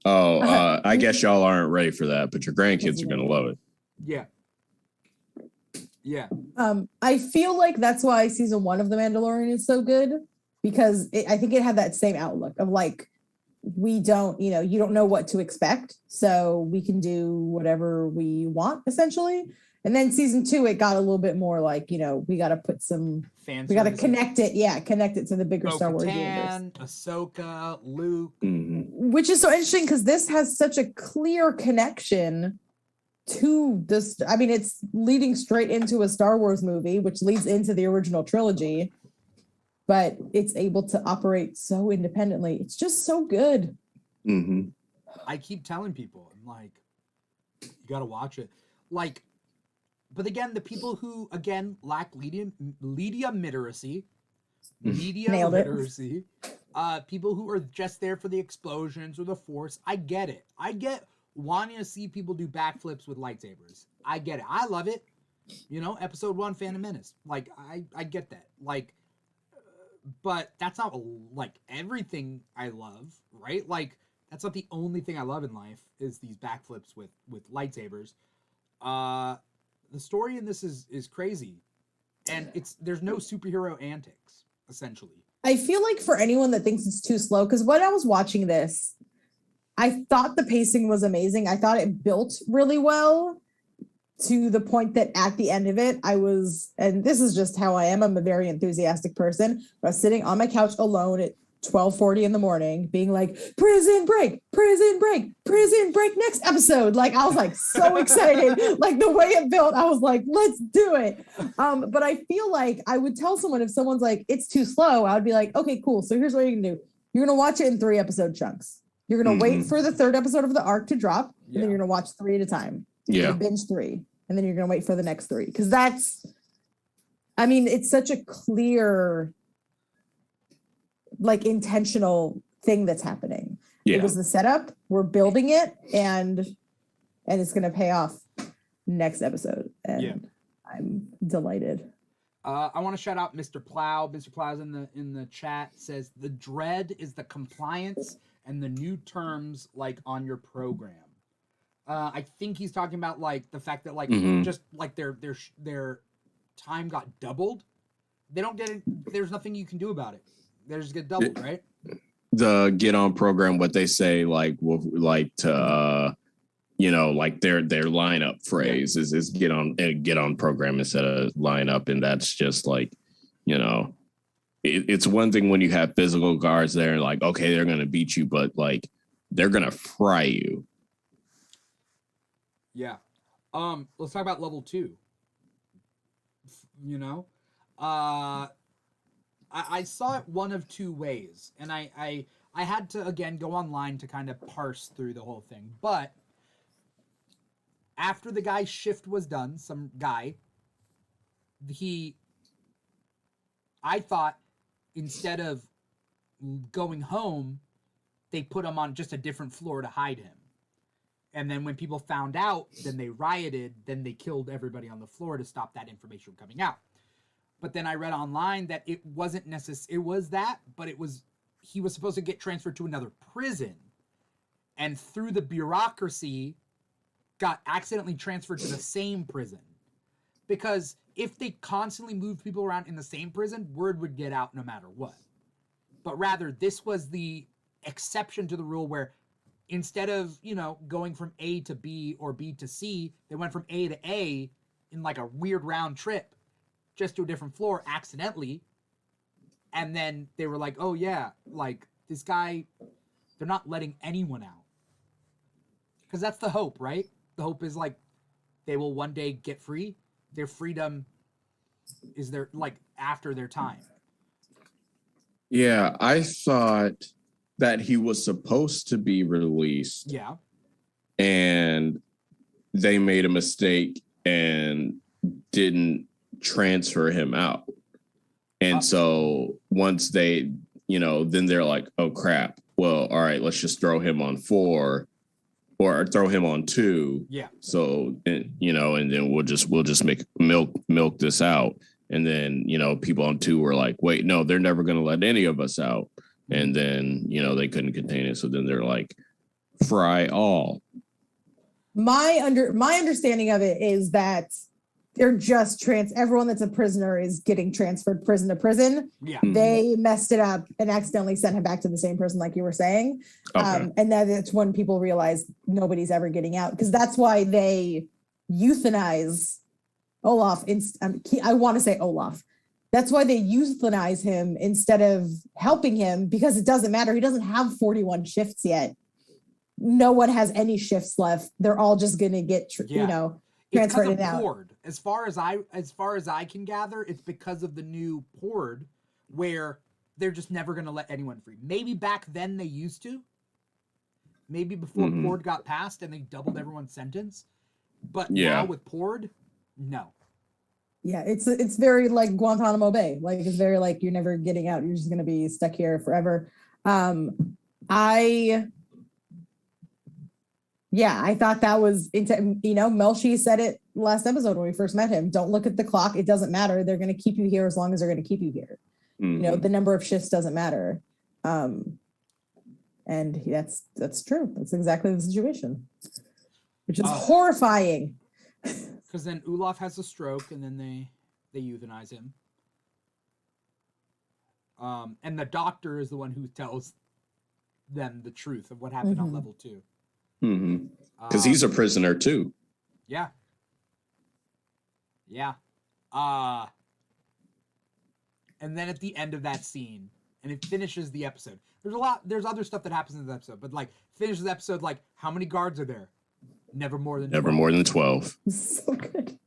Speaker 3: I guess y'all aren't ready for that, but your grandkids are gonna love it.
Speaker 1: Yeah.
Speaker 2: I feel like that's why season 1 of The Mandalorian is so good, because I think it had that same outlook of like, we don't, you don't know what to expect, so we can do whatever we want essentially. And then season 2, it got a little bit more like, we got to put some
Speaker 1: fans.
Speaker 2: We got to connect it to the bigger Star Wars universe.
Speaker 1: Ahsoka, Luke,
Speaker 2: which is so interesting because this has such a clear connection to this. I mean, it's leading straight into a Star Wars movie, which leads into the original trilogy, but it's able to operate so independently. It's just so good.
Speaker 3: Mm-hmm.
Speaker 1: I keep telling people, I'm like, you got to watch it. Like, but again, the people who, again, lack media literacy, people who are just there for the explosions or the force, I get it. I get wanting to see people do backflips with lightsabers. I get it. I love it. Episode 1, Phantom Menace. Like, I get that. Like, but that's not, like, everything I love, right? Like, that's not the only thing I love in life is these backflips with lightsabers. The story in this is crazy, and there's no superhero antics, essentially.
Speaker 2: I feel like for anyone that thinks it's too slow, because when I was watching this, I thought the pacing was amazing. I thought it built really well to the point that at the end of it, and this is just how I am, I'm a very enthusiastic person. I was sitting on my couch alone at 12:40 in the morning being like, prison break, next episode. Like, I was like so excited. Like, the way it built, I was like, let's do it. But I feel like I would tell someone, if someone's like, it's too slow, I would be like, okay, cool, so here's what you can do. You're gonna watch it in 3 episode chunks. You're gonna wait for the 3rd episode of the arc to drop, and then you're gonna watch 3 at a time. You're gonna binge 3, and then you're gonna wait for the next 3, because it's such a clear, like, intentional thing that's happening. It was the setup, we're building it, and it's going to pay off next episode, and I'm delighted.
Speaker 1: I want to shout out Mr. Plow. Mr. Plow's in the chat, says the dread is the compliance and the new terms like on your program. I think he's talking about like the fact that like just like their time got doubled. They don't get it. There's nothing you can do about it. They just get doubled, right?
Speaker 3: The get on program, what they say, like, like to, like their lineup phrase is get on program instead of lineup, and that's just like, it's one thing when you have physical guards there, and like, okay, they're gonna beat you, but like they're gonna fry you.
Speaker 1: Yeah. Let's talk about level 2. I saw it one of two ways, and I had to again go online to kind of parse through the whole thing. But after the guy's shift was done, some guy, I thought instead of going home, they put him on just a different floor to hide him. And then when people found out, then they rioted, then they killed everybody on the floor to stop that information from coming out. But then I read online that it wasn't necessary. It was that, but he was supposed to get transferred to another prison. And through the bureaucracy, got accidentally transferred to the same prison. Because if they constantly moved people around in the same prison, word would get out no matter what. But rather, this was the exception to the rule where instead of, going from A to B or B to C, they went from A to A in like a weird round trip just to a different floor accidentally. And then they were like, oh yeah, like this guy, they're not letting anyone out. Because that's the hope, right? The hope is like they will one day get free. Their freedom is after their time.
Speaker 3: Yeah, I thought that he was supposed to be released.
Speaker 1: Yeah.
Speaker 3: And they made a mistake and didn't transfer him out. And so once they, then they're like, oh crap. Well, all right, let's just throw him on 4 or throw him on 2.
Speaker 1: Yeah.
Speaker 3: So, and then we'll just make milk this out. And then, people on 2 were like, wait, no, they're never going to let any of us out. And then, they couldn't contain it. So then they're like, fry all.
Speaker 2: My understanding of it is that they're just everyone that's a prisoner is getting transferred prison to prison.
Speaker 1: Yeah.
Speaker 2: They messed it up and accidentally sent him back to the same prison, like you were saying.
Speaker 3: Okay.
Speaker 2: And then it's when people realize nobody's ever getting out, because that's why they euthanize Olaf. I want to say Olaf. That's why they euthanize him instead of helping him, because it doesn't matter. He doesn't have 41 shifts yet. No one has any shifts left. They're all just going to get, transferred
Speaker 1: it's
Speaker 2: out.
Speaker 1: Pord. As far as I can gather, it's because of the new Pord, where they're just never going to let anyone free. Maybe back then they used to. Maybe before Pord got passed and they doubled everyone's sentence. But now with Pord, no.
Speaker 2: Yeah, it's very like Guantanamo Bay. Like it's very like you're never getting out. You're just going to be stuck here forever. I thought that was Melshi said it last episode when we first met him. Don't look at the clock. It doesn't matter. They're going to keep you here as long as they're going to keep you here. The number of shifts doesn't matter. And that's true. That's exactly the situation, which is horrifying.
Speaker 1: Because then Olaf has a stroke, and then they euthanize him. And the doctor is the one who tells them the truth of what happened on level 2.
Speaker 3: Because he's a prisoner too.
Speaker 1: Yeah. Yeah. And then at the end of that scene, and it finishes the episode. There's other stuff that happens in the episode, but finishes the episode like, how many guards are there? Never more than 12.
Speaker 2: So good.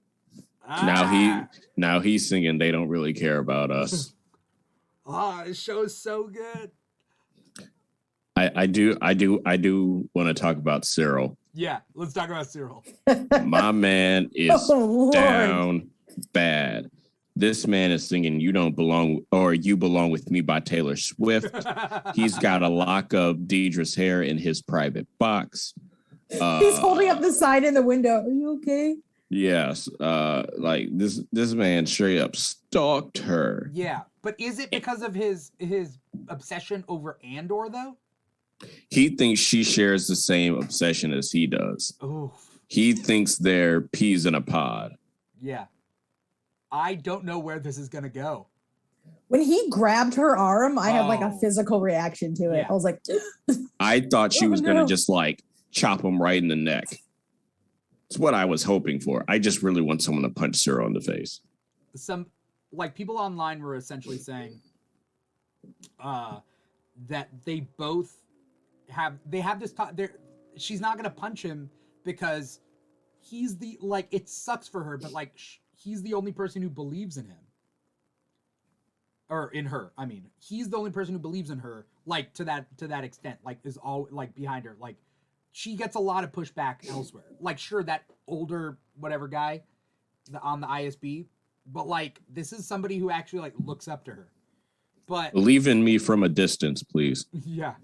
Speaker 3: Now he's singing "They Don't Really Care About Us."
Speaker 1: This show is so good.
Speaker 3: I do want to talk about Cyril.
Speaker 1: Yeah, let's talk about Cyril.
Speaker 3: My man is down bad. This man is singing "You Don't Belong" or "You Belong with Me" by Taylor Swift. He's got a lock of Deidre's hair in his private box.
Speaker 2: He's holding up the sign in the window. Are you okay?
Speaker 3: Yes. Like this man straight up stalked her.
Speaker 1: Yeah, but is it because of his obsession over Andor though?
Speaker 3: He thinks she shares the same obsession as he does.
Speaker 1: Oof.
Speaker 3: He thinks they're peas in a pod.
Speaker 1: Yeah. I don't know where this is gonna go.
Speaker 2: When he grabbed her arm, I had like a physical reaction to it.
Speaker 1: Yeah.
Speaker 2: I was like,
Speaker 3: I thought she was gonna just like chop him right in the neck. It's what I was hoping for. I just really want someone to punch Cyril in the face.
Speaker 1: Some people online were essentially saying that they both have this she's not gonna punch him because he's the it sucks for her, but he's the only person who believes in him. or in her. I mean, he's the only person who believes in her, like to that extent, like is all like behind her. Like she gets a lot of pushback elsewhere. Like sure, that older whatever guy on the ISB, but like this is somebody who actually like looks up to her. But
Speaker 3: believe in me from a distance, please.
Speaker 1: yeah,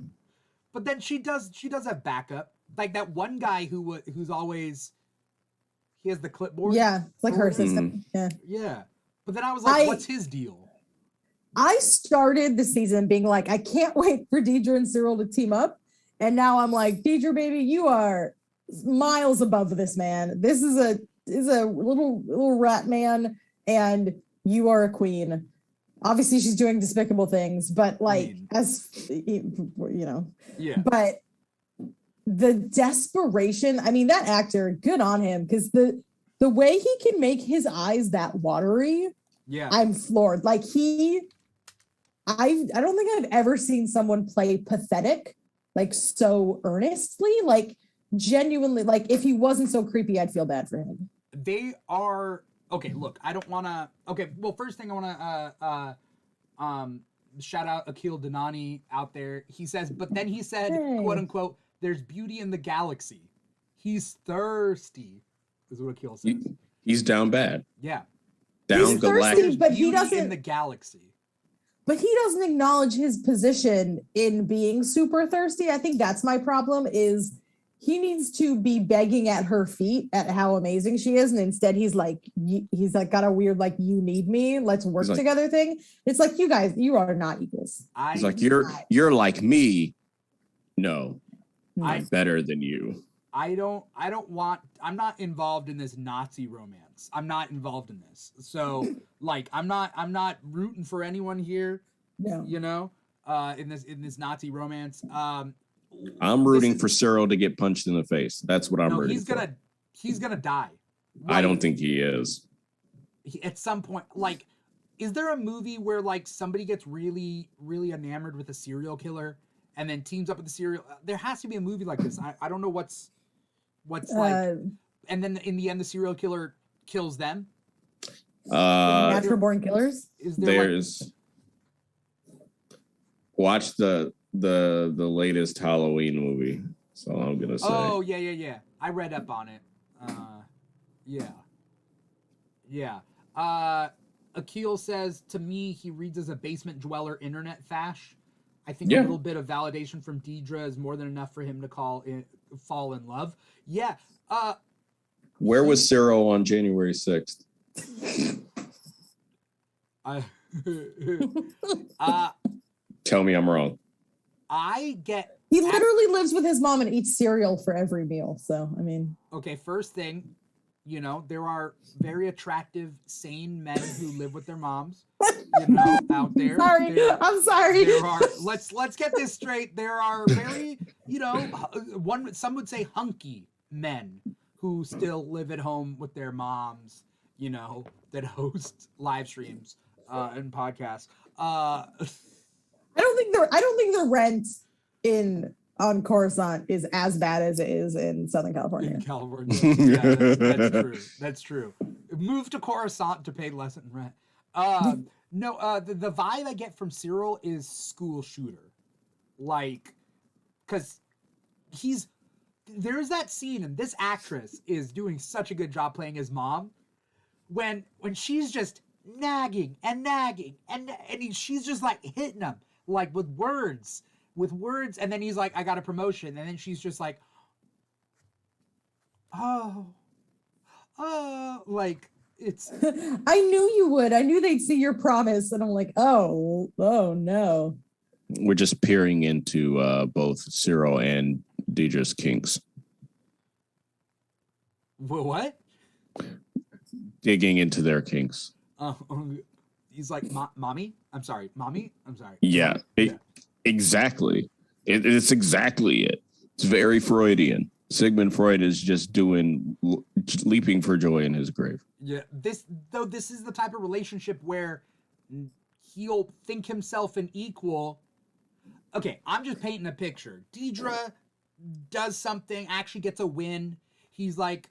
Speaker 1: but then she does have backup. Like that one guy who's always he has the clipboard.
Speaker 2: Yeah, it's like her assistant.
Speaker 1: Yeah. But then I was like, what's his deal?
Speaker 2: I started the season being like, I can't wait for Deidre and Cyril to team up. And now I'm like, Deidre, baby, you are miles above this man. This is a little rat man, and you are a queen. Obviously, she's doing despicable things, but like,
Speaker 1: Yeah.
Speaker 2: But the desperation, I mean, that actor, good on him, because the way he can make his eyes that watery, I'm floored. Like I don't think I've ever seen someone play pathetic like so earnestly, like genuinely. Like if he wasn't so creepy, I'd feel bad for him.
Speaker 1: They are okay. Look, I don't want to. Okay, well, first thing I want to shout out Akil Danani out there. He says, but then he said, quote unquote, "There's beauty in the galaxy." He's thirsty, is what Akil says.
Speaker 3: He's down bad.
Speaker 1: Yeah,
Speaker 2: down galactic, but he doesn't
Speaker 1: in the galaxy.
Speaker 2: But he doesn't acknowledge his position in being super thirsty. I think that's my problem. Is he needs to be begging at her feet at how amazing she is, and instead he's like got a weird like you need me, let's work together thing. It's like you guys, you are not equals.
Speaker 3: He's like you're like me. No, I'm better than you.
Speaker 1: I'm not involved in this Nazi romance. I'm not involved in this. So like I'm not rooting for anyone here.
Speaker 2: No.
Speaker 1: You know, in this Nazi romance.
Speaker 3: I'm rooting for Cyril to get punched in the face. That's what I'm rooting for.
Speaker 1: He's gonna die.
Speaker 3: Like, I don't think he is.
Speaker 1: At some point, like, is there a movie where like somebody gets really, really enamored with a serial killer and then teams up with the serial? There has to be a movie like this. I don't know what's like, and then in the end the serial killer kills them.
Speaker 2: Natural born killers.
Speaker 3: There's watch the latest Halloween movie. That's all I'm gonna say.
Speaker 1: Oh yeah. I read up on it. Yeah. Akil says, to me, he reads as a basement dweller internet fash. I think a little bit of validation from Deidre is more than enough for him to fall in love. Yeah.
Speaker 3: Where was Cyril on January 6th? Tell me I'm wrong.
Speaker 2: He literally lives with his mom and eats cereal for every meal. So, I mean.
Speaker 1: Okay, first thing, you know, there are very attractive, sane men who live with their moms, you know, out there.
Speaker 2: I'm sorry.
Speaker 1: There are, let's get this straight. There are very, you know, some would say hunky men who still live at home with their moms, you know, that host live streams and podcasts.
Speaker 2: I don't think the rent on Coruscant is as bad as it is in Southern California.
Speaker 1: In California, yeah, that's true. Move to Coruscant to pay less in rent. No, the vibe I get from Cyril is school shooter, like, because there's that scene, and this actress is doing such a good job playing his mom, when she's just nagging and she's just like hitting him like with words, and then he's like, I got a promotion, and then she's just like, oh, like it's.
Speaker 2: I knew you would. I knew they'd see your promise, and I'm like, oh no.
Speaker 3: We're just peering into both Cyril and Deidre's kinks.
Speaker 1: What?
Speaker 3: Digging into their kinks.
Speaker 1: He's like, mommy? I'm sorry. Mommy? I'm sorry.
Speaker 3: Yeah, exactly. It's exactly it. It's very Freudian. Sigmund Freud is just leaping for joy in his grave.
Speaker 1: Yeah, this is the type of relationship where he'll think himself an equal. Okay, I'm just painting a picture. Deidre does something, actually gets a win. He's like,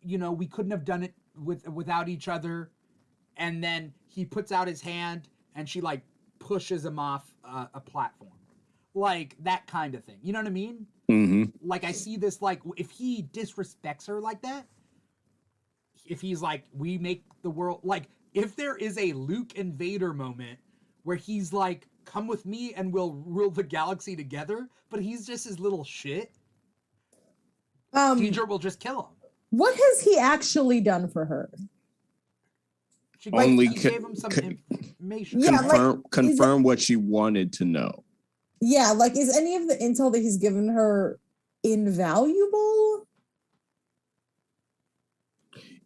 Speaker 1: you know, we couldn't have done it without each other. And then he puts out his hand and she like pushes him off a platform, like that kind of thing. You know what I mean?
Speaker 3: Mm-hmm.
Speaker 1: Like I see this, like if he disrespects her like that, if he's like, we make the world, like if there is a Luke and Vader moment where he's like, come with me and we'll rule the galaxy together, but he's just his little shit, Deidre will just kill him.
Speaker 2: What has he actually done for her?
Speaker 1: She gave him some information.
Speaker 2: Yeah,
Speaker 3: confirm what she wanted to know.
Speaker 2: Yeah, like is any of the intel that he's given her invaluable?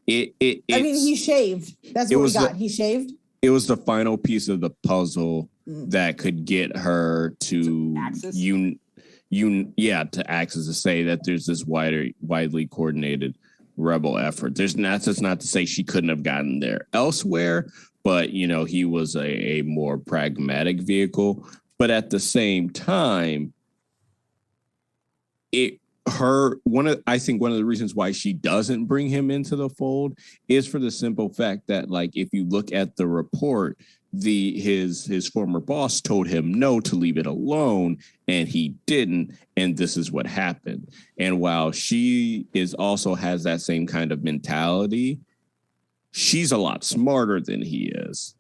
Speaker 2: I mean, he shaved. That's what we got. He shaved.
Speaker 3: It was the final piece of the puzzle that could get her to
Speaker 1: access?
Speaker 3: to access, to say that there's this widely coordinated rebel effort. That's not to say she couldn't have gotten there elsewhere, but he was a more pragmatic vehicle. But at the same time, I think one of the reasons why she doesn't bring him into the fold is for the simple fact that, like, if you look at the report, his former boss told him no, to leave it alone, and he didn't, and this is what happened. And while she also has that same kind of mentality, she's a lot smarter than he is.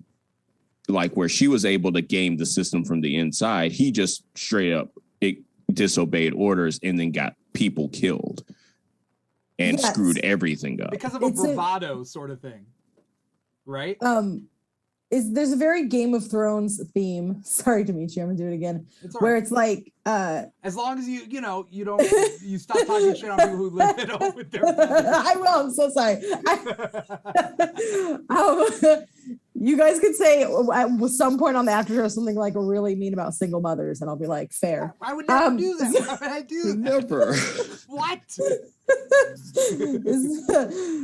Speaker 3: Like, where she was able to game the system from the inside, he just straight up disobeyed orders and then got people killed and screwed everything up
Speaker 1: because of a bravado sort of thing, right?
Speaker 2: There's a very Game of Thrones theme. Sorry, Dimithri, I'm gonna do it again. Where it's like,
Speaker 1: as long as you don't you stop talking shit on people who live at home with their
Speaker 2: I will. I'm so sorry. You guys could say at some point on the after show something like really mean about single mothers, and I'll be like, fair.
Speaker 1: I would never do that. Why would I do that?
Speaker 3: Never.
Speaker 1: What?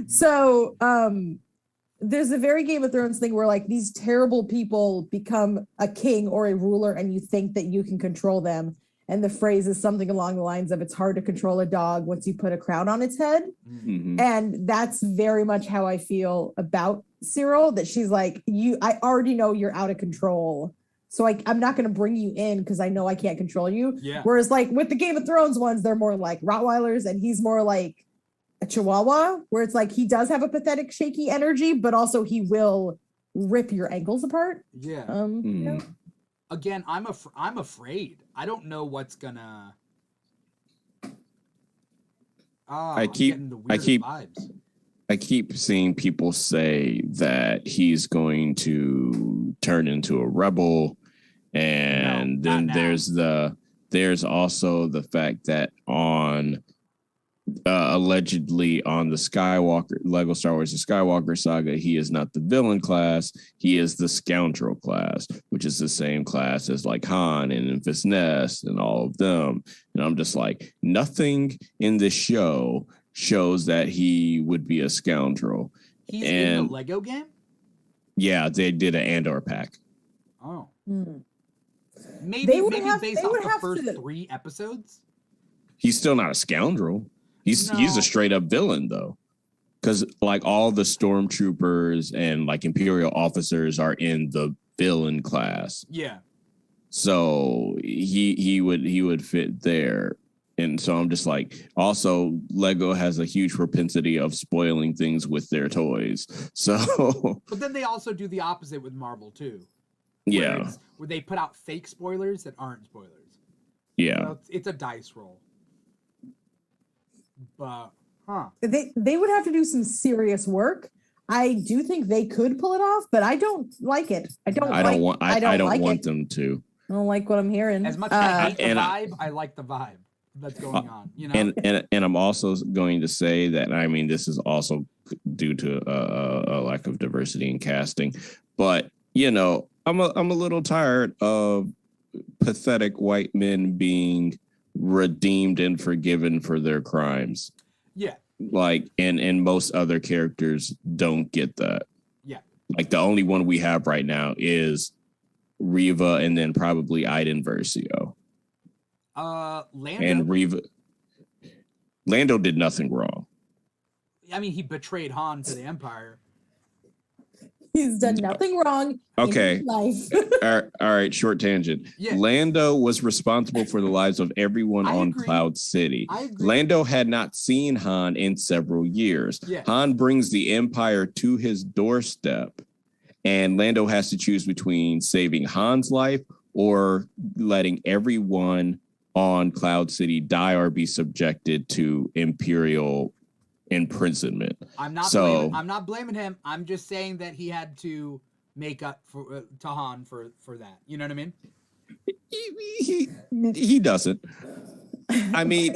Speaker 2: So, there's a very Game of Thrones thing where like these terrible people become a king or a ruler, and you think that you can control them. And the phrase is something along the lines of, it's hard to control a dog once you put a crown on its head.
Speaker 3: Mm-hmm.
Speaker 2: And that's very much how I feel about Cyril, that she's like, I already know you're out of control. So I'm not going to bring you in because I know I can't control you.
Speaker 1: Yeah.
Speaker 2: Whereas like with the Game of Thrones ones, they're more like Rottweilers, and he's more like a Chihuahua, where it's like he does have a pathetic, shaky energy, but also he will rip your ankles apart.
Speaker 1: Yeah. Again, I'm afraid. I don't know what's gonna.
Speaker 3: I keep
Speaker 1: vibes.
Speaker 3: I keep seeing people say that he's going to turn into a rebel, and then there's also the fact that on allegedly on the Lego Star Wars: The Skywalker Saga, he is not the villain class, he is the scoundrel class, which is the same class as like Han and Enfys Nest and all of them. And I'm just like, nothing in this show shows that he would be a scoundrel.
Speaker 1: He's in the Lego game?
Speaker 3: Yeah, they did an Andor pack.
Speaker 1: Oh. Maybe based off the first 3 episodes?
Speaker 3: He's still not a scoundrel. He's a straight up villain though, because like all the stormtroopers and like Imperial officers are in the villain class.
Speaker 1: Yeah.
Speaker 3: So he would fit there, and so I'm just like, also Lego has a huge propensity of spoiling things with their toys. So,
Speaker 1: but then they also do the opposite with Marvel too.
Speaker 3: Yeah.
Speaker 1: Where they put out fake spoilers that aren't spoilers.
Speaker 3: Yeah.
Speaker 1: So it's a dice roll. But
Speaker 2: they would have to do some serious work. I do think they could pull it off, but I don't like it. I don't want
Speaker 3: them to.
Speaker 2: I don't like what I'm hearing.
Speaker 1: As much as I hate the vibe, I like the vibe that's going on. You know,
Speaker 3: and I'm also going to say that, I mean, this is also due to a lack of diversity in casting, but I'm a little tired of pathetic white men being redeemed and forgiven for their crimes.
Speaker 1: Yeah.
Speaker 3: Like, and most other characters don't get that.
Speaker 1: Yeah. Like
Speaker 3: the only one we have right now is Reva, and then probably Iden Versio.
Speaker 1: Lando.
Speaker 3: And Reva. Lando did nothing wrong.
Speaker 1: I mean, he betrayed Han to the Empire.
Speaker 2: He's done nothing wrong
Speaker 3: Okay.
Speaker 2: in his life.
Speaker 3: All right, short tangent.
Speaker 1: Yeah.
Speaker 3: Lando was responsible for the lives of everyone
Speaker 1: I
Speaker 3: on
Speaker 1: agree.
Speaker 3: Cloud City.
Speaker 1: I agree.
Speaker 3: Lando had not seen Han in several years.
Speaker 1: Yeah.
Speaker 3: Han brings the Empire to his doorstep, and Lando has to choose between saving Han's life or letting everyone on Cloud City die or be subjected to Imperial imprisonment.
Speaker 1: I'm not blaming him. I'm just saying that he had to make up for to Han for that. You know what I mean?
Speaker 3: He doesn't. I mean,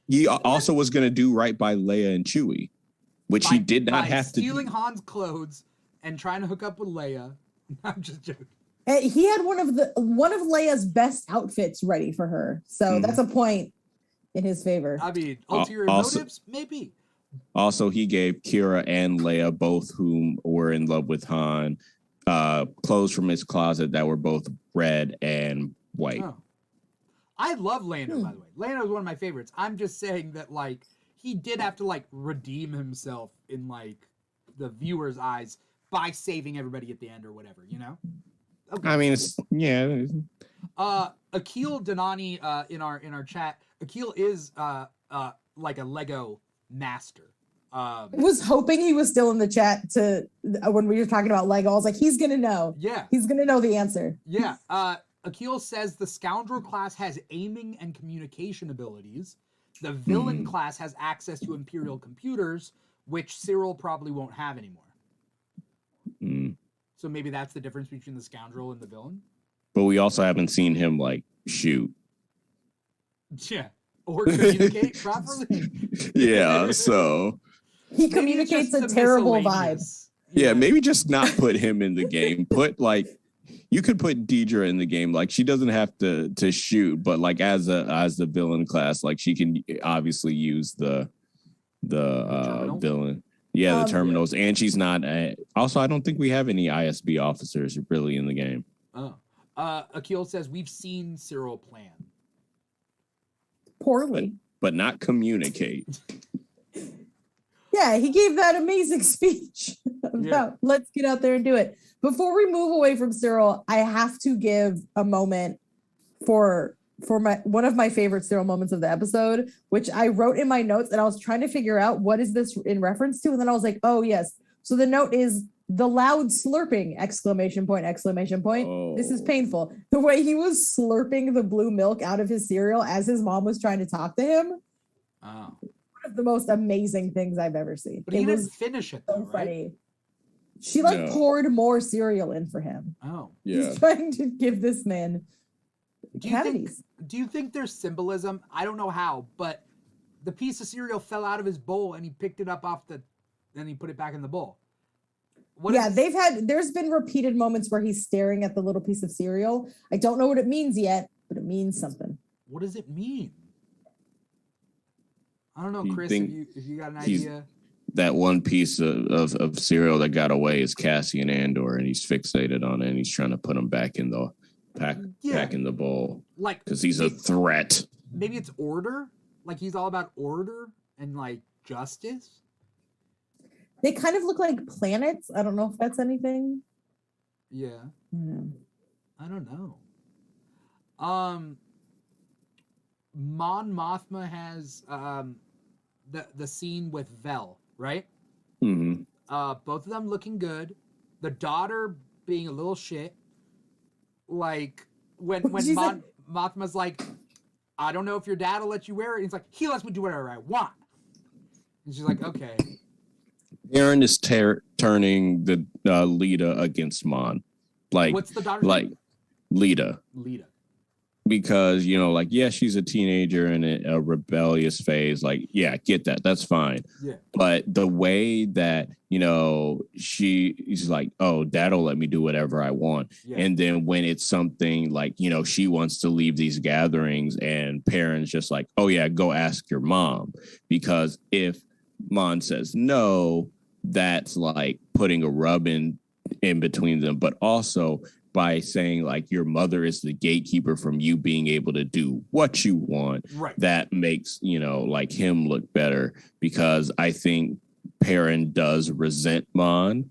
Speaker 3: he also was going to do right by Leia and Chewie, which he did not have to do.
Speaker 1: Stealing Han's clothes and trying to hook up with Leia. I'm just joking.
Speaker 2: He had one of Leia's best outfits ready for her, so that's a point in his favor.
Speaker 1: I mean, ulterior motives, maybe.
Speaker 3: Also, he gave Kira and Leia, both whom were in love with Han, clothes from his closet that were both red and white.
Speaker 1: Oh. I love Lando, by the way. Lando is one of my favorites. I'm just saying that, like, he did have to, like, redeem himself in, like, the viewer's eyes by saving everybody at the end or whatever, you know? Okay.
Speaker 3: I mean, yeah.
Speaker 1: Akil Danani in our chat. Akil is like a Lego master.
Speaker 2: I was hoping he was still in the chat to when we were talking about Lego. I was like, he's gonna know.
Speaker 1: Yeah,
Speaker 2: he's gonna know the answer.
Speaker 1: Yeah. Akil says the scoundrel class has aiming and communication abilities. The villain class has access to Imperial computers, which Cyril probably won't have anymore. So maybe that's the difference between the scoundrel and the villain.
Speaker 3: But we also haven't seen him like shoot.
Speaker 1: Yeah. Or communicate properly.
Speaker 3: Yeah, so
Speaker 2: he communicates a terrible vibe.
Speaker 3: Yeah, maybe just not put him in the game. Put like you could put Deidre in the game. Like she doesn't have to shoot, but like as the villain class, like she can obviously use the villain. Yeah, the terminals, and she's not. Also, I don't think we have any ISB officers really in the game.
Speaker 1: Oh, Akil says we've seen Cyril plan
Speaker 2: poorly,
Speaker 3: but not communicate.
Speaker 2: Yeah, he gave that amazing speech about let's get out there and do it. Before we move away from Cyril, I have to give a moment for one of my favorite Cyril moments of the episode, which I wrote in my notes, and I was trying to figure out what is this in reference to, and then I was like, oh yes. So the note is the loud slurping, exclamation point, exclamation point. Oh. This is painful. The way he was slurping the blue milk out of his cereal as his mom was trying to talk to him.
Speaker 1: Oh.
Speaker 2: One of the most amazing things I've ever seen.
Speaker 1: But he didn't finish it though, right?
Speaker 2: Funny. She poured more cereal in for him.
Speaker 1: Oh.
Speaker 3: Yeah.
Speaker 2: He's trying to give this man cavities.
Speaker 1: Do you think there's symbolism? I don't know how, but the piece of cereal fell out of his bowl and he picked it up then he put it back in the bowl.
Speaker 2: There's been repeated moments where he's staring at the little piece of cereal. I don't know what it means yet, but it means something.
Speaker 1: What does it mean? I don't know, Chris, if you got an idea.
Speaker 3: That one piece of cereal that got away is Cassian Andor, and he's fixated on it, and he's trying to put him back in the back in the bowl.
Speaker 1: Like,
Speaker 3: because he's a threat.
Speaker 1: Maybe it's order. Like he's all about order and like justice.
Speaker 2: They kind of look like planets. I don't know if that's anything.
Speaker 1: Yeah. I don't know. Mon Mothma has the scene with Vel, right?
Speaker 3: Mm-hmm.
Speaker 1: Both of them looking good. The daughter being a little shit. Like when Mothma's like, I don't know if your dad will let you wear it. He's like, he lets me do whatever I want. And she's like, okay.
Speaker 3: Aaron is turning the Lita against Mon. Like,
Speaker 1: what's the daughter's
Speaker 3: name? Lita. Because, she's a teenager in a rebellious phase. Like, yeah, get that. That's fine.
Speaker 1: Yeah.
Speaker 3: But the way that, she's like, oh, dad'll let me do whatever I want. Yeah. And then when it's something like, she wants to leave these gatherings and parents just like, oh, yeah, go ask your mom. Because if Mon says no, that's like putting a rub in between them. But also by saying like your mother is the gatekeeper from you being able to do what you want,
Speaker 1: right?
Speaker 3: That makes, like him look better, because I think Perrin does resent Mon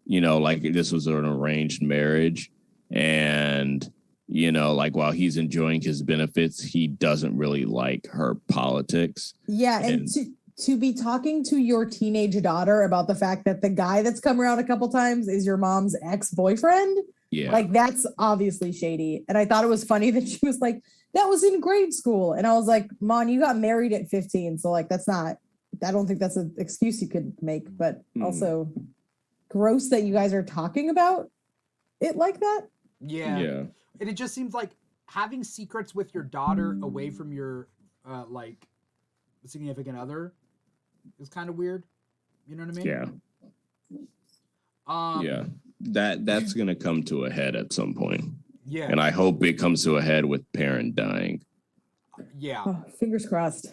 Speaker 3: like this was an arranged marriage, and like while he's enjoying his benefits, he doesn't really like her politics.
Speaker 2: Yeah, and to be talking to your teenage daughter about the fact that the guy that's come around a couple times is your mom's ex-boyfriend.
Speaker 3: Yeah.
Speaker 2: Like, that's obviously shady. And I thought it was funny that she was like, that was in grade school. And I was like, Mom, you got married at 15. So like, I don't think that's an excuse you could make, but also gross that you guys are talking about it like that.
Speaker 1: Yeah. And it just seems like having secrets with your daughter away from your like significant other is kind of weird. You know what I mean?
Speaker 3: Yeah. That's gonna come to a head at some point.
Speaker 1: Yeah.
Speaker 3: And I hope it comes to a head with parent dying.
Speaker 1: Yeah.
Speaker 2: Oh, fingers crossed.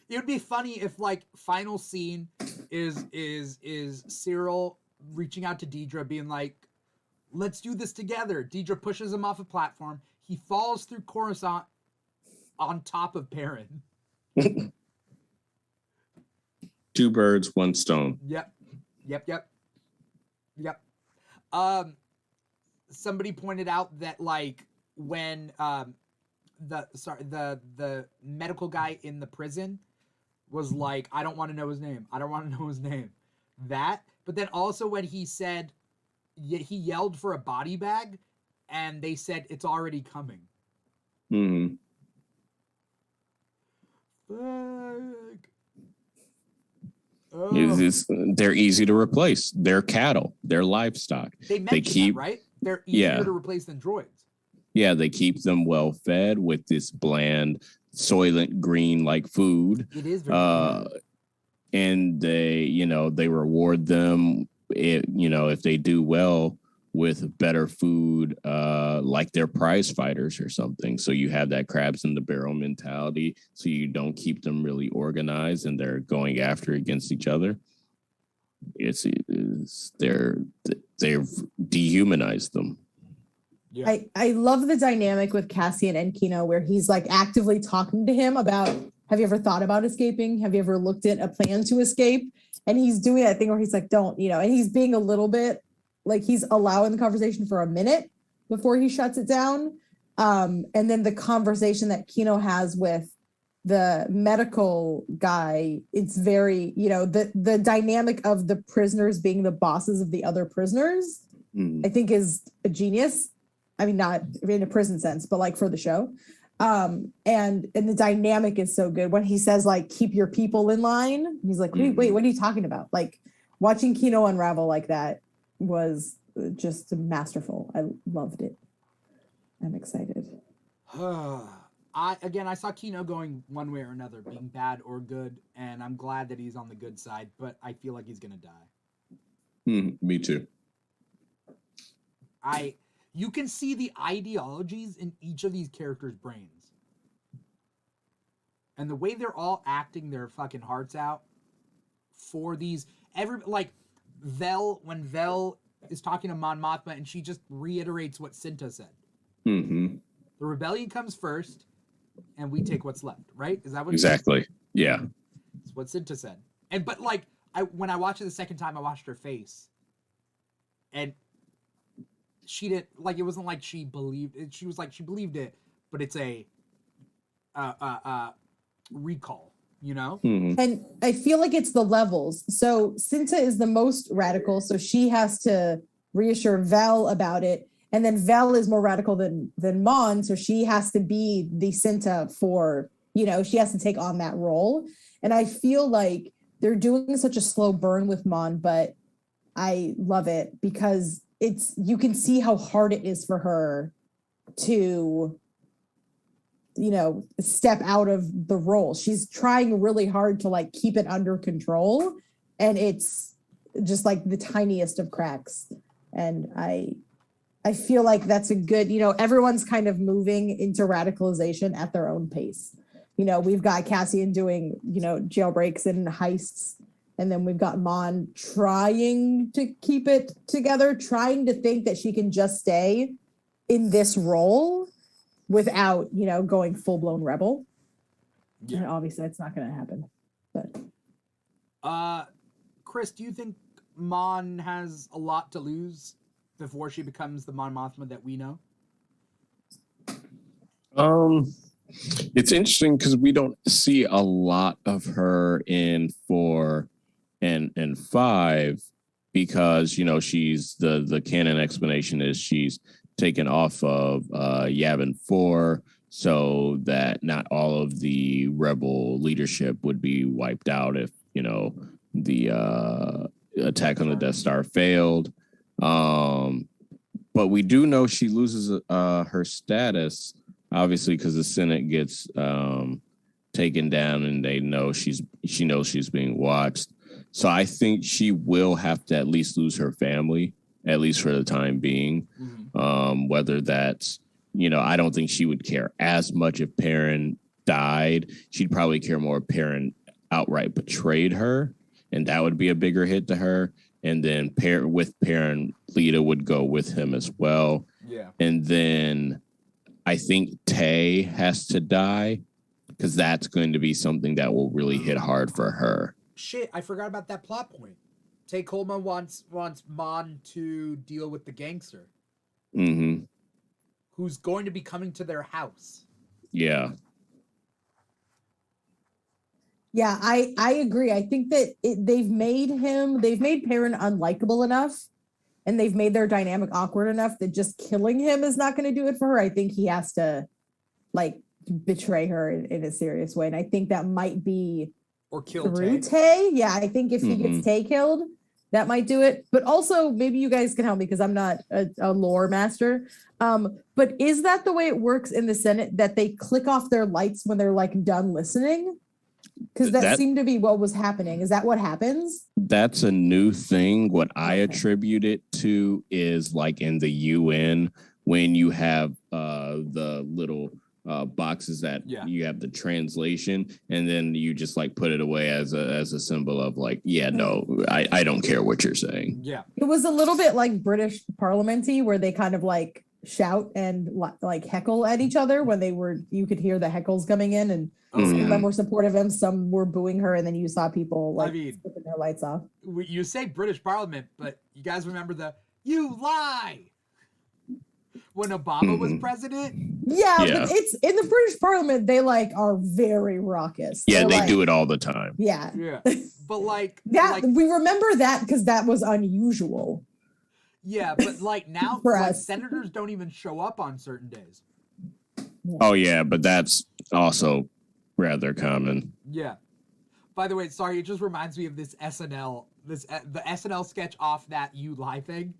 Speaker 1: It would be funny if like final scene is Cyril reaching out to Deidre being like, let's do this together. Deidre pushes him off a platform. He falls through Coruscant on top of Perrin.
Speaker 3: 2 birds, 1 stone.
Speaker 1: Yep. Somebody pointed out that like when the medical guy in the prison was like, I don't want to know his name. That, but then also when he said he yelled for a body bag, and they said it's already coming.
Speaker 3: Mm-hmm.
Speaker 1: Fuck. Oh.
Speaker 3: They're easy to replace. They're cattle. They're livestock.
Speaker 1: They keep that, right? They're easier to replace than droids.
Speaker 3: Yeah, they keep them well fed with this bland, soylent green like food.
Speaker 1: It is very
Speaker 3: and they reward them if they do well with better food, like they're prize fighters or something. So you have that crabs in the barrel mentality. So you don't keep them really organized and they're going after against each other. They've dehumanized them.
Speaker 2: Yeah. I love the dynamic with Cassian and Kino where he's like actively talking to him about, have you ever thought about escaping? Have you ever looked at a plan to escape? And he's doing that thing where he's like, don't, and he's being a little bit like he's allowing the conversation for a minute before he shuts it down. And then the conversation that Kino has with the medical guy, it's very, the dynamic of the prisoners being the bosses of the other prisoners, I think is a genius. I mean, not in a prison sense, but like for the show. And the dynamic is so good when he says like, keep your people in line. He's like, wait, what are you talking about? Like watching Kino unravel like that was just masterful. I loved it. I'm excited.
Speaker 1: I saw Kino going one way or another, being bad or good, and I'm glad that he's on the good side, but I feel like he's gonna die.
Speaker 3: Me too.
Speaker 1: You can see the ideologies in each of these characters' brains. And the way they're all acting their fucking hearts out for these Vel, when Vel is talking to Mon Mothma and she just reiterates what Cinta said.
Speaker 3: Mm-hmm.
Speaker 1: The rebellion comes first and we take what's left, right? Is that what
Speaker 3: exactly? Yeah.
Speaker 1: It's what Cinta said. But when I watched it the second time, I watched her face. And she didn't it wasn't like she believed it. She was like, she believed it, but it's a recall,
Speaker 3: Mm-hmm.
Speaker 2: And I feel like it's the levels. So Cinta is the most radical, so she has to reassure Vel about it, and then Vel is more radical than Mon, so she has to be the Cinta for she has to take on that role. And I feel like they're doing such a slow burn with Mon, but I love it because you can see how hard it is for her to step out of the role. She's trying really hard to keep it under control, and it's just like the tiniest of cracks. And I feel like that's a good, everyone's kind of moving into radicalization at their own pace. We've got Cassian doing, jailbreaks and heists. And then we've got Mon trying to keep it together, trying to think that she can just stay in this role without, going full-blown rebel. Yeah. And obviously it's not going to happen. But
Speaker 1: Kris, do you think Mon has a lot to lose before she becomes the Mon Mothma that we know?
Speaker 3: It's interesting because we don't see a lot of her in 4 and 5 because, you know, she's the canon explanation is she's taken off of Yavin 4 so that not all of the rebel leadership would be wiped out if, you know, the attack on the Death Star failed. But we do know she loses her status, obviously, because the Senate gets taken down and she knows she's being watched. So I think she will have to at least lose her family, at least for the time being. Mm-hmm. Whether that's, you know, I don't think she would care as much if Perrin died. She'd probably care more if Perrin outright betrayed her, and that would be a bigger hit to her. And then with Perrin, Lita would go with him as well.
Speaker 1: Yeah.
Speaker 3: And then I think Tay has to die because that's going to be something that will really hit hard for her.
Speaker 1: Shit, I forgot about that plot point. Tay Coleman wants Mon to deal with the gangster.
Speaker 3: Mm-hmm.
Speaker 1: Who's going to be coming to their house.
Speaker 3: Yeah.
Speaker 2: Yeah, I agree. I think that they've made Perrin unlikable enough, and they've made their dynamic awkward enough that just killing him is not going to do it for her. I think he has to, like, betray her in a serious way, and I think that might be
Speaker 1: or kill
Speaker 2: through Tay. Yeah, I think if he gets Tay killed, that might do it. But also, maybe you guys can help me because I'm not a lore master. But is that the way it works in the Senate, that they click off their lights when they're like done listening? Because that seemed to be what was happening. Is that what happens?
Speaker 3: That's a new thing. What I attribute it to is like in the UN when you have the little boxes that you have the translation, and then you just like put it away as a symbol of like, I don't care what you're saying.
Speaker 1: Yeah,
Speaker 2: it was a little bit like British parliament-y, where they kind of like shout and like heckle at each other when you could hear the heckles coming in, and some of them were supportive and some were booing her, and then you saw people like flipping their lights off.
Speaker 1: You say British Parliament, but you guys remember you lie when Obama was president?
Speaker 2: Yeah, but it's in the British Parliament, they like are very raucous.
Speaker 3: Yeah, they do it all the time.
Speaker 2: Yeah.
Speaker 1: But like
Speaker 2: that, we remember that because that was unusual.
Speaker 1: Yeah, but like now, like, senators don't even show up on certain days.
Speaker 3: Oh yeah, but that's also rather common.
Speaker 1: Yeah. By the way, sorry, it just reminds me of this SNL, the SNL sketch off that "You Lie" thing.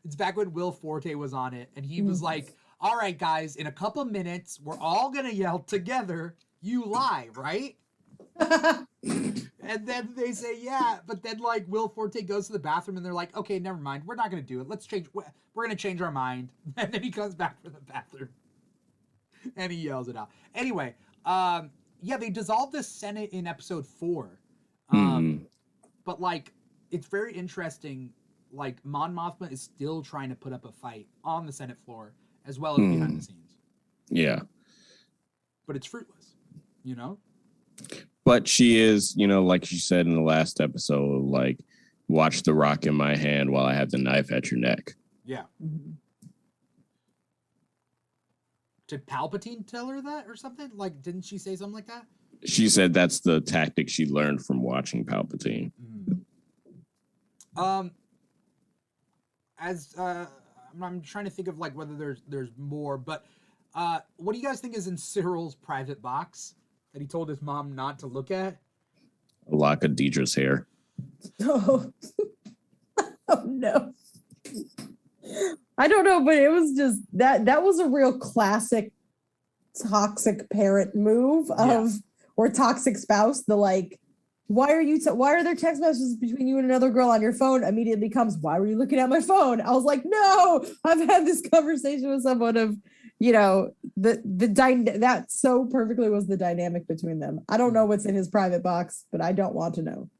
Speaker 1: It's back when Will Forte was on it, and he was like, "All right, guys, in a couple minutes, we're all gonna yell together, 'You lie,' right?" And then they say, yeah, but then like Will Forte goes to the bathroom and they're like, okay, never mind. We're not going to do it. We're going to change our mind. And then he comes back from the bathroom and he yells it out. Anyway, they dissolved the Senate in episode 4. But like, it's very interesting. Like Mon Mothma is still trying to put up a fight on the Senate floor as well as behind the scenes.
Speaker 3: Yeah.
Speaker 1: But it's fruitless, you know?
Speaker 3: But she is, you know, like she said in the last episode, like, watch the rock in my hand while I have the knife at your neck.
Speaker 1: Yeah. Did Palpatine tell her that or something? Like, didn't she say something like that?
Speaker 3: She said that's the tactic she learned from watching Palpatine.
Speaker 1: I'm trying to think of like whether there's more, but what do you guys think is in Cyril's private box that he told his mom not to look at?
Speaker 3: A lock of Deidre's hair.
Speaker 2: Oh no. I don't know, but it was just that was a real classic toxic parent move or toxic spouse. The like, why are there text messages between you and another girl on your phone? Immediately comes, why were you looking at my phone? I was like, no, I've had this conversation with someone of, you know, that so perfectly was the dynamic between them. I don't know what's in his private box, but I don't want to know.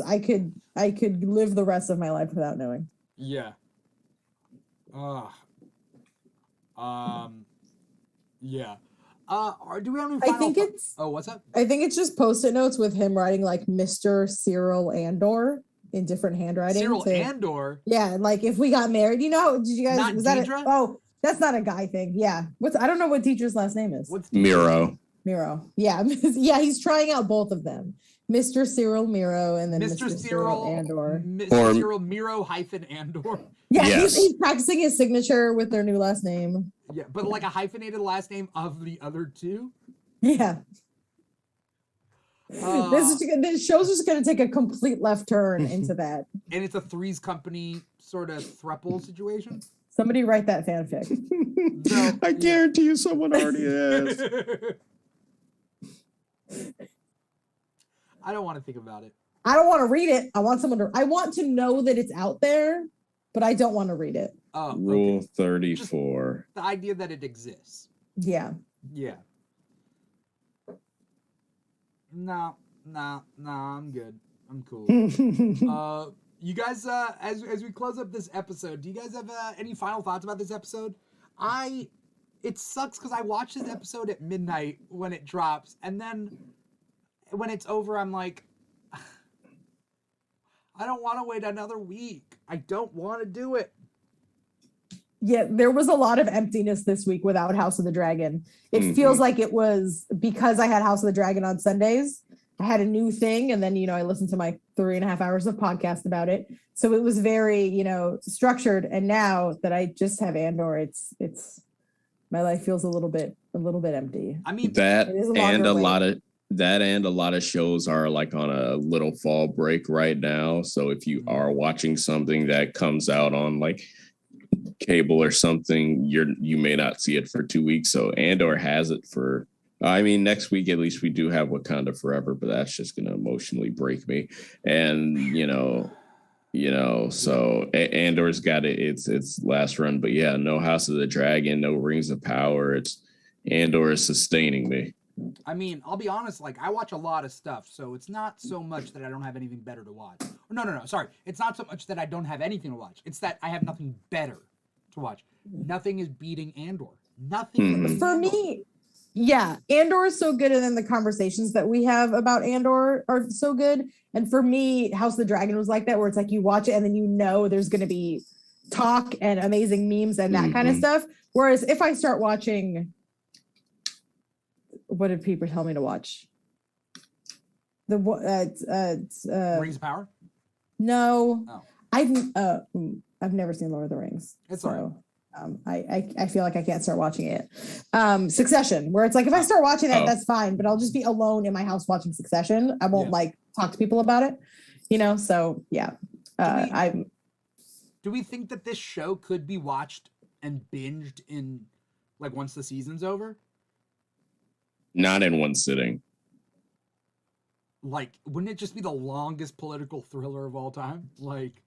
Speaker 2: I could live the rest of my life without knowing.
Speaker 1: Yeah. Yeah. Do we have any final what's up?
Speaker 2: I think it's just post-it notes with him writing like Mr. Cyril Andor in different handwriting.
Speaker 1: Cyril Andor.
Speaker 2: Yeah, like if we got married, did you guys?
Speaker 1: Not
Speaker 2: Was
Speaker 1: Deidre?
Speaker 2: that? That's not a guy thing. Yeah, I don't know what Deidre's last name is.
Speaker 1: What's
Speaker 3: Miro.
Speaker 2: Miro. Yeah, yeah, he's trying out both of them. Mr. Cyril Miro and then Mr. Cyril Andor.
Speaker 1: Mr. Cyril Miro - Andor.
Speaker 2: Yeah,
Speaker 3: Yes.
Speaker 2: he's practicing his signature with their new last name.
Speaker 1: Yeah, but like a hyphenated last name of the other two.
Speaker 2: Yeah. This show's just going to take a complete left turn into that.
Speaker 1: And it's a Three's Company sort of thruple situation.
Speaker 2: Somebody write that fanfic.
Speaker 1: So,
Speaker 3: I guarantee you someone already is.
Speaker 1: I don't want to think about it.
Speaker 2: I don't want to read it. I want to know that it's out there, but I don't want to read it.
Speaker 3: Rule 34.
Speaker 1: Just the idea that it exists.
Speaker 2: Yeah.
Speaker 1: Yeah. No, I'm good. I'm cool. You guys, as we close up this episode, do you guys have any final thoughts about this episode? It sucks because I watched this episode at midnight when it drops, and then when it's over, I'm like, I don't want to wait another week. I don't want to do it.
Speaker 2: Yeah, there was a lot of emptiness this week without House of the Dragon. It feels like it was because I had House of the Dragon on Sundays. I had a new thing, and then, I listened to my 3.5 hours of podcast about it. So it was very, structured. And now that I just have Andor, it's my life feels a little bit empty.
Speaker 1: I mean,
Speaker 3: that and a lot of shows are like on a little fall break right now. So if you are watching something that comes out on like cable or something, you may not see it for 2 weeks. So Andor has it for, next week at least we do have Wakanda Forever, but that's just gonna emotionally break me. And so Andor's got its last run, but yeah, no House of the Dragon, no Rings of Power. Andor is sustaining me.
Speaker 1: I mean, I'll be honest, like, I watch a lot of stuff, so it's not so much that I don't have anything better to watch. No, sorry. It's not so much that I don't have anything to watch. It's that I have nothing better to watch. Nothing is beating Andor. Nothing.
Speaker 2: For me, yeah, Andor is so good, and then the conversations that we have about Andor are so good. And for me, House of the Dragon was like that, where it's like you watch it and then there's going to be talk and amazing memes and that kind of stuff. Whereas if I start watching... What did people tell me to watch?
Speaker 1: Rings of Power?
Speaker 2: No.
Speaker 1: Oh.
Speaker 2: I've never seen Lord of the Rings.
Speaker 1: It's all right.
Speaker 2: I feel like I can't start watching it. Succession, where it's like if I start watching that, that's fine, but I'll just be alone in my house watching Succession. I won't talk to people about it, so yeah.
Speaker 1: Do we think that this show could be watched and binged in like once the season's over?
Speaker 3: Not in one sitting.
Speaker 1: Like, wouldn't it just be the longest political thriller of all time? Like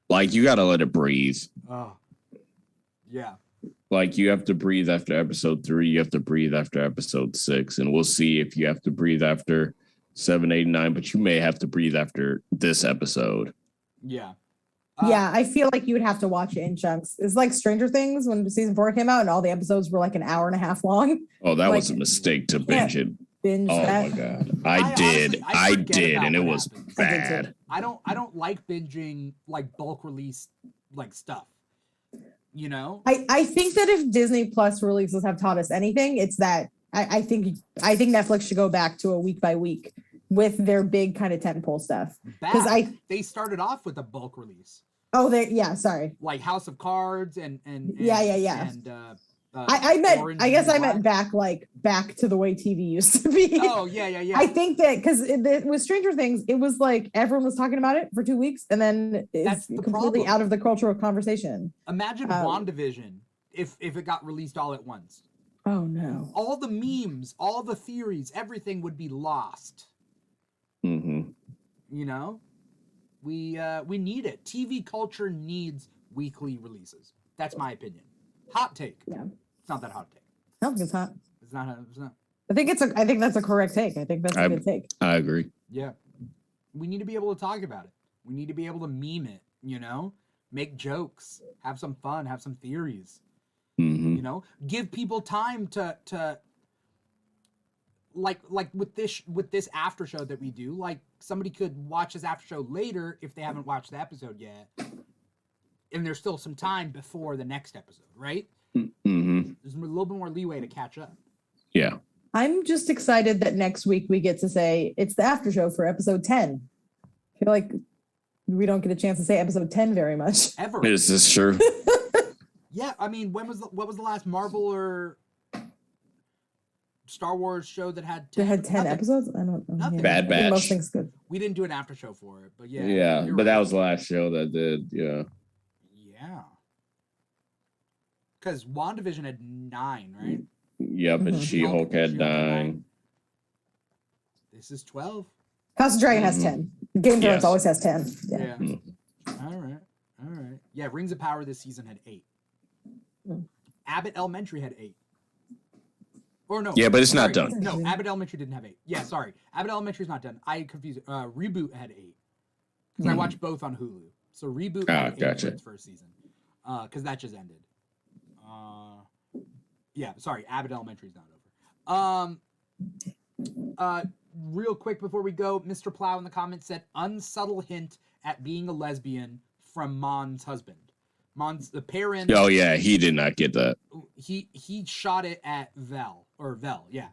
Speaker 3: you got to let it breathe.
Speaker 1: Oh, yeah.
Speaker 3: Like, you have to breathe after episode 3. You have to breathe after episode 6. And we'll see if you have to breathe after 7, 8, 9. But you may have to breathe after this episode.
Speaker 1: Yeah.
Speaker 2: Yeah, I feel like you would have to watch it in chunks. It's like Stranger Things when season 4 came out and all the episodes were like an hour and a half long.
Speaker 3: Oh, that was a mistake to binge it.
Speaker 2: Binge that.
Speaker 3: My God. I did, and it was bad.
Speaker 1: I don't like binging like bulk release like stuff.
Speaker 2: I think that if Disney Plus releases have taught us anything, it's that I think Netflix should go back to a week by week with their big kind of tentpole stuff. Because
Speaker 1: they started off with a bulk release.
Speaker 2: Oh, sorry.
Speaker 1: Like House of Cards and
Speaker 2: yeah.
Speaker 1: And
Speaker 2: I guess I meant back to the way TV used to be.
Speaker 1: Oh, yeah.
Speaker 2: I think that because with Stranger Things, it was like everyone was talking about it for 2 weeks, and then it's completely out of the cultural conversation.
Speaker 1: Imagine WandaVision if it got released all at once.
Speaker 2: Oh no!
Speaker 1: All the memes, all the theories, everything would be lost.
Speaker 3: Mm-hmm.
Speaker 1: We need it. TV culture needs weekly releases. That's my opinion. Hot take.
Speaker 2: Yeah.
Speaker 1: It's not that hot take.
Speaker 2: I don't think it's hot.
Speaker 1: It's not.
Speaker 2: I think that's a correct take. I think that's a good take.
Speaker 3: I agree.
Speaker 1: Yeah. We need to be able to talk about it. We need to be able to meme it, make jokes, have some fun, have some theories,
Speaker 3: Mm-hmm.
Speaker 1: give people time to like with this after show that we do, like somebody could watch this after show later if they haven't watched the episode yet, and there's still some time before the next episode, right?
Speaker 3: Mm-hmm.
Speaker 1: There's a little bit more leeway to catch up.
Speaker 3: Yeah.
Speaker 2: I'm just excited that next week we get to say it's the after show for episode 10. I feel like we don't get a chance to say episode 10 very much.
Speaker 1: Ever.
Speaker 3: Is this true?
Speaker 1: Yeah, I mean, what was the last Marvel or Star Wars show that had 10?
Speaker 2: They had 10
Speaker 1: Nothing.
Speaker 2: episodes? I don't know.
Speaker 1: Nothing.
Speaker 3: Bad Batch.
Speaker 2: Most things good.
Speaker 1: We didn't do an after show for it, but yeah.
Speaker 3: Yeah,
Speaker 1: you're
Speaker 3: but
Speaker 1: right.
Speaker 3: that was the last show that did. Yeah.
Speaker 1: Yeah. Because WandaVision had 9, right?
Speaker 3: Yep, and She-Hulk had 9.
Speaker 1: This is 12.
Speaker 2: House of Dragon has 10. Game of Thrones
Speaker 3: Yes.
Speaker 2: always has 10. Yeah.
Speaker 1: Yeah. All right. Yeah, Rings of Power this season had 8. Abbott Elementary had 8. Or no.
Speaker 3: Yeah, but it's
Speaker 1: sorry.
Speaker 3: not done.
Speaker 1: No, Abbott Elementary didn't have 8. Yeah, sorry. Abbott Elementary's not done. I confused it. Reboot had 8. Because I watched both on Hulu. So Reboot had 8
Speaker 3: gotcha.
Speaker 1: for its first season. Because that just ended. Yeah, sorry. Abbott Elementary's not over. Real quick before we go, Mr. Plow in the comments said, unsubtle hint at being a lesbian from Mon's husband. Mon's the parent.
Speaker 3: Oh yeah, he did not get that.
Speaker 1: He shot it at Vel, yeah.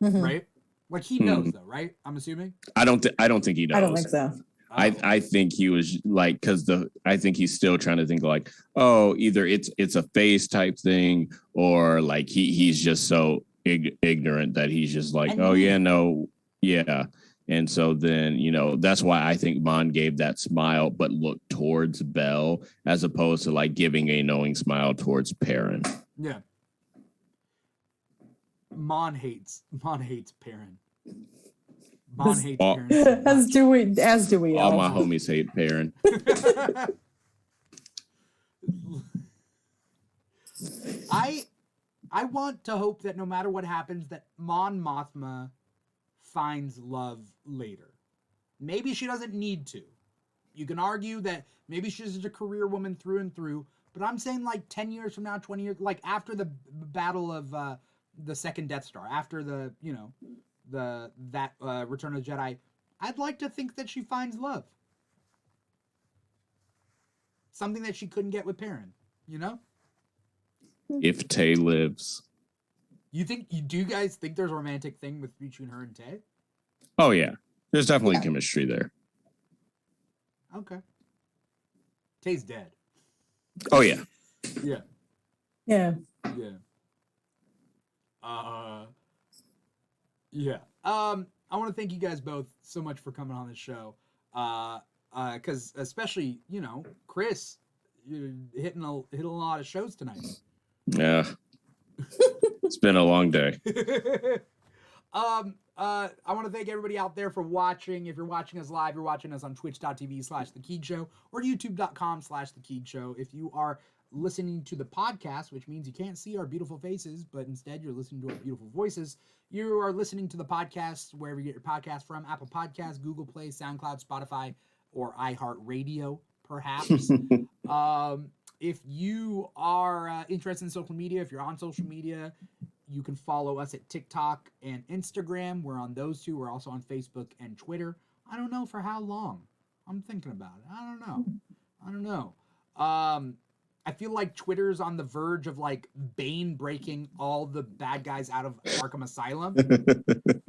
Speaker 2: Mhm.
Speaker 1: Right? Like he knows though, right? I'm assuming.
Speaker 3: I don't think he knows.
Speaker 2: I don't think so.
Speaker 3: I think he was like, because I think he's still trying to think like, oh, either it's a phase type thing, or like he's just so ignorant that he's just like,
Speaker 1: And
Speaker 3: oh yeah, no, yeah. And so then, that's why I think Mon gave that smile, but looked towards Belle as opposed to like giving a knowing smile towards Perrin.
Speaker 1: Yeah. Mon hates Perrin. Mon hates Perrin. So
Speaker 2: As do we
Speaker 3: All
Speaker 2: all.
Speaker 3: my homies hate Perrin.
Speaker 1: I want to hope that no matter what happens, that Mon Mothma finds love later. Maybe she doesn't need to. You can argue that maybe she's just a career woman through and through, but I'm saying like 10 years from now, 20 years, like after the battle of the second Death Star, after the Return of the Jedi, I'd like to think that she finds love. Something that she couldn't get with Perrin,
Speaker 3: If Tay lives.
Speaker 1: Do you guys think there's a romantic thing between her and Tay?
Speaker 3: Oh yeah, there's definitely chemistry there.
Speaker 1: Okay. Tay's dead.
Speaker 3: Oh yeah.
Speaker 1: Yeah.
Speaker 2: Yeah.
Speaker 1: Yeah. Yeah. I want to thank you guys both so much for coming on the show. Because especially, Kris, you're hitting a lot of shows tonight.
Speaker 3: Yeah. It's been a long day.
Speaker 1: I want to thank everybody out there for watching. If you're watching us live, you're watching us on twitch.tv/The Keeg Show or youtube.com/The Keeg Show. If you are listening to the podcast, which means you can't see our beautiful faces, but instead you're listening to our beautiful voices, you are listening to the podcast wherever you get your podcast from, Apple Podcasts, Google Play, SoundCloud, Spotify, or iHeartRadio, perhaps. If you are interested in social media, if you're on social media, you can follow us at TikTok and Instagram. We're on those two. We're also on Facebook and Twitter. I don't know for how long. I'm thinking about it. I don't know. I feel like Twitter's on the verge of like Bane breaking all the bad guys out of Arkham Asylum.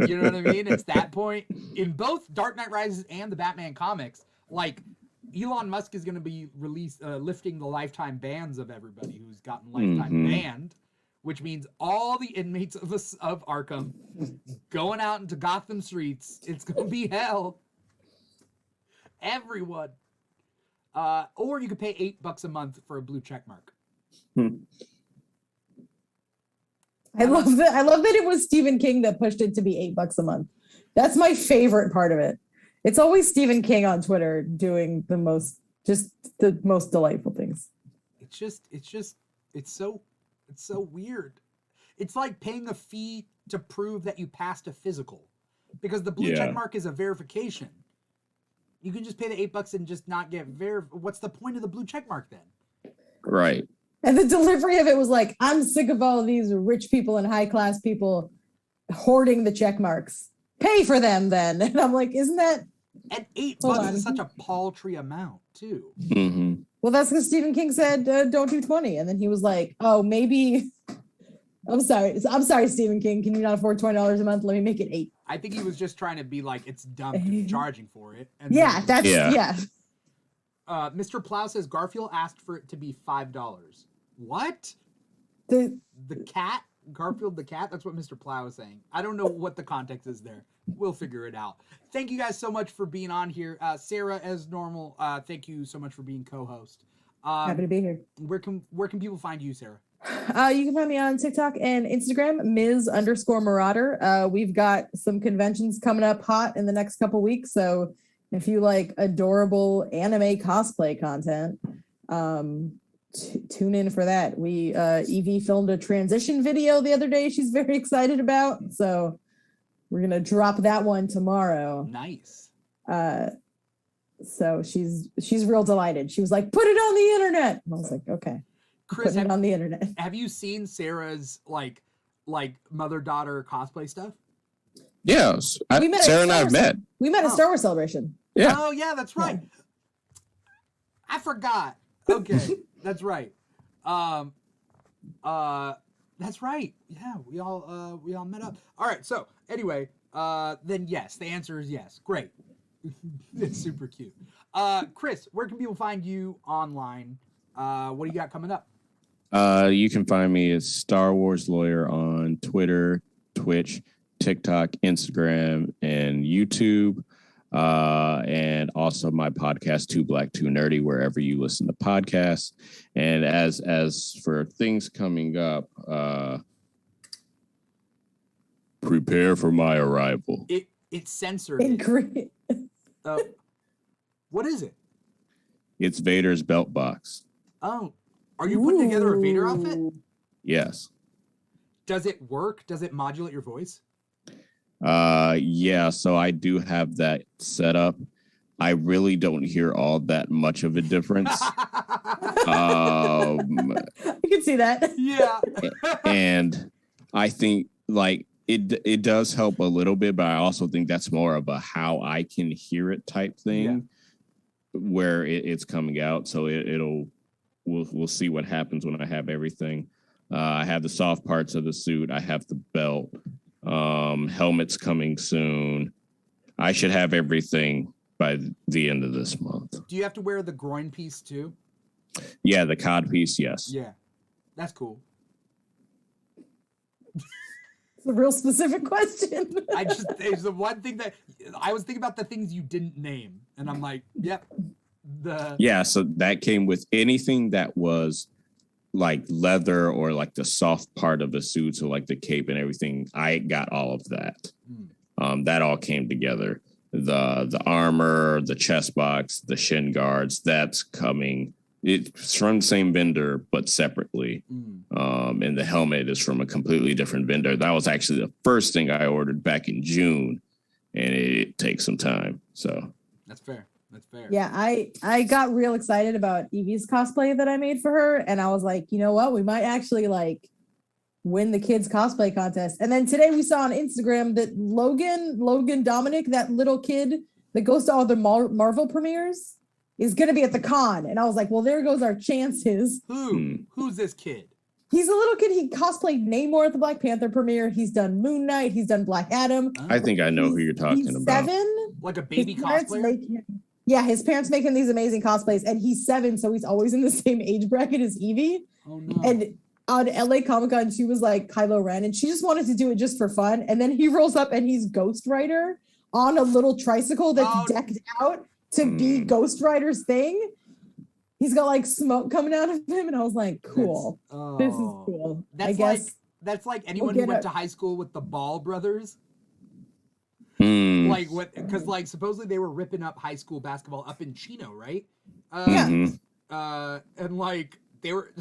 Speaker 1: You know what I mean? It's that point. In both Dark Knight Rises and the Batman comics, like Elon Musk is going to be lifting the lifetime bans of everybody who's gotten lifetime banned, which means all the inmates of Arkham going out into Gotham streets. It's going to be hell. Everyone. Or you could pay $8 a month for a blue check mark.
Speaker 2: I love that it was Stephen King that pushed it to be $8 a month. That's my favorite part of it. It's always Stephen King on Twitter doing the most delightful things. It's so weird. It's like paying a fee to prove that you passed a physical, because the blue check mark is a verification. You can just pay the $8 and just not get what's the point of the blue check mark then?
Speaker 3: Right.
Speaker 2: And the delivery of it was like, I'm sick of all of these rich people and high class people hoarding the check marks. Pay for them then. And I'm like, isn't that?
Speaker 1: And $8
Speaker 2: Hold on.
Speaker 1: is such a paltry amount too.
Speaker 3: Mm-hmm.
Speaker 2: Well, that's because Stephen King said, don't do 20. And then he was like, oh, maybe. I'm sorry, Stephen King. Can you not afford $20 a month? Let me make it 8.
Speaker 1: I think he was just trying to be like, it's dumb to be charging for it. And
Speaker 2: Yeah,
Speaker 1: then, Mr. Plow says Garfield asked for it to be $5. What?
Speaker 2: The
Speaker 1: cat? Garfield the cat? That's what Mr. Plow is saying. I don't know what the context is there. We'll figure it out. Thank you guys so much for being on here. Sarah, as normal, thank you so much for being co-host.
Speaker 2: Happy to be here.
Speaker 1: Where can people find you, Sarah?
Speaker 2: You can find me on TikTok and Instagram, Ms_Marauder. We've got some conventions coming up hot in the next couple weeks. So if you like adorable anime cosplay content, tune in for that. We Evie filmed a transition video the other day she's very excited about. So we're going to drop that one tomorrow.
Speaker 1: Nice.
Speaker 2: So she's real delighted. She was like, put it on the internet. And I was like, okay.
Speaker 1: Chris,
Speaker 2: Put it on the internet.
Speaker 1: Have you seen Sarah's like mother-daughter cosplay stuff?
Speaker 3: Yes. Sarah and I have met.
Speaker 2: We met at Star Wars Celebration.
Speaker 3: Yeah.
Speaker 1: Oh yeah, that's right. Yeah. I forgot. Okay, that's right. That's right. Yeah, we all met up. All right. So anyway, then yes, the answer is yes. Great. It's super cute. Chris, where can people find you online? What do you got coming up?
Speaker 3: You can find me as Star Wars Lawyer on Twitter, Twitch, TikTok, Instagram, and YouTube. And also my podcast, Too Black, Too Nerdy, wherever you listen to podcasts. And as for things coming up, prepare for my arrival.
Speaker 1: It's censored.
Speaker 2: In Korean.
Speaker 1: What is it?
Speaker 3: It's Vader's belt box.
Speaker 1: Oh, are you putting together a Vader outfit?
Speaker 3: Yes.
Speaker 1: Does it work? Does it modulate your voice?
Speaker 3: Yeah, so I do have that set up. I really don't hear all that much of a difference.
Speaker 2: I can see that.
Speaker 1: Yeah.
Speaker 3: And I think like it does help a little bit, but I also think that's more of a how I can hear it type thing where it's coming out. So we'll see what happens when I have everything. I have the soft parts of the suit. I have the belt. Helmet's coming soon. I should have everything by the end of this month.
Speaker 1: Do you have to wear the groin piece too?
Speaker 3: Yeah, the cod piece, yes.
Speaker 1: Yeah, that's cool.
Speaker 2: It's a real specific question.
Speaker 1: It's the one thing that I was thinking about, the things you didn't name, and I'm like, yep.
Speaker 3: Yeah, so that came with anything that was like leather or like the soft part of the suit, so like the cape and everything. I got all of that. That all came together. The armor, the chest box, the shin guards, that's coming. It's from the same vendor, but separately. And the helmet is from a completely different vendor. That was actually the first thing I ordered back in June, and it takes some time. So
Speaker 1: that's fair. That's fair.
Speaker 2: Yeah, I got real excited about Evie's cosplay that I made for her, and I was like, you know what? We might actually like win the kids cosplay contest. And then today we saw on Instagram that Logan Dominic, that little kid that goes to all the Marvel premieres, is going to be at the con. And I was like, well, there goes our chances.
Speaker 1: Who's this kid?
Speaker 2: He's a little kid. He cosplayed Namor at the Black Panther premiere. He's done Moon Knight. He's done Black Adam.
Speaker 3: I think I know who you're talking about.
Speaker 2: 7.
Speaker 1: Like a baby cosplayer?
Speaker 2: Yeah, his parents make him these amazing cosplays, and he's 7, so he's always in the same age bracket as Evie.
Speaker 1: Oh no!
Speaker 2: And on LA Comic Con, she was like Kylo Ren, and she just wanted to do it just for fun. And then he rolls up, and he's Ghost Rider on a little tricycle that's decked out to be Ghost Rider's thing. He's got like smoke coming out of him, and I was like, "Cool, this is cool." I guess
Speaker 1: that's like anyone who went to high school with the Ball brothers. Like what? Because like supposedly they were ripping up high school basketball up in Chino, right? And like they were,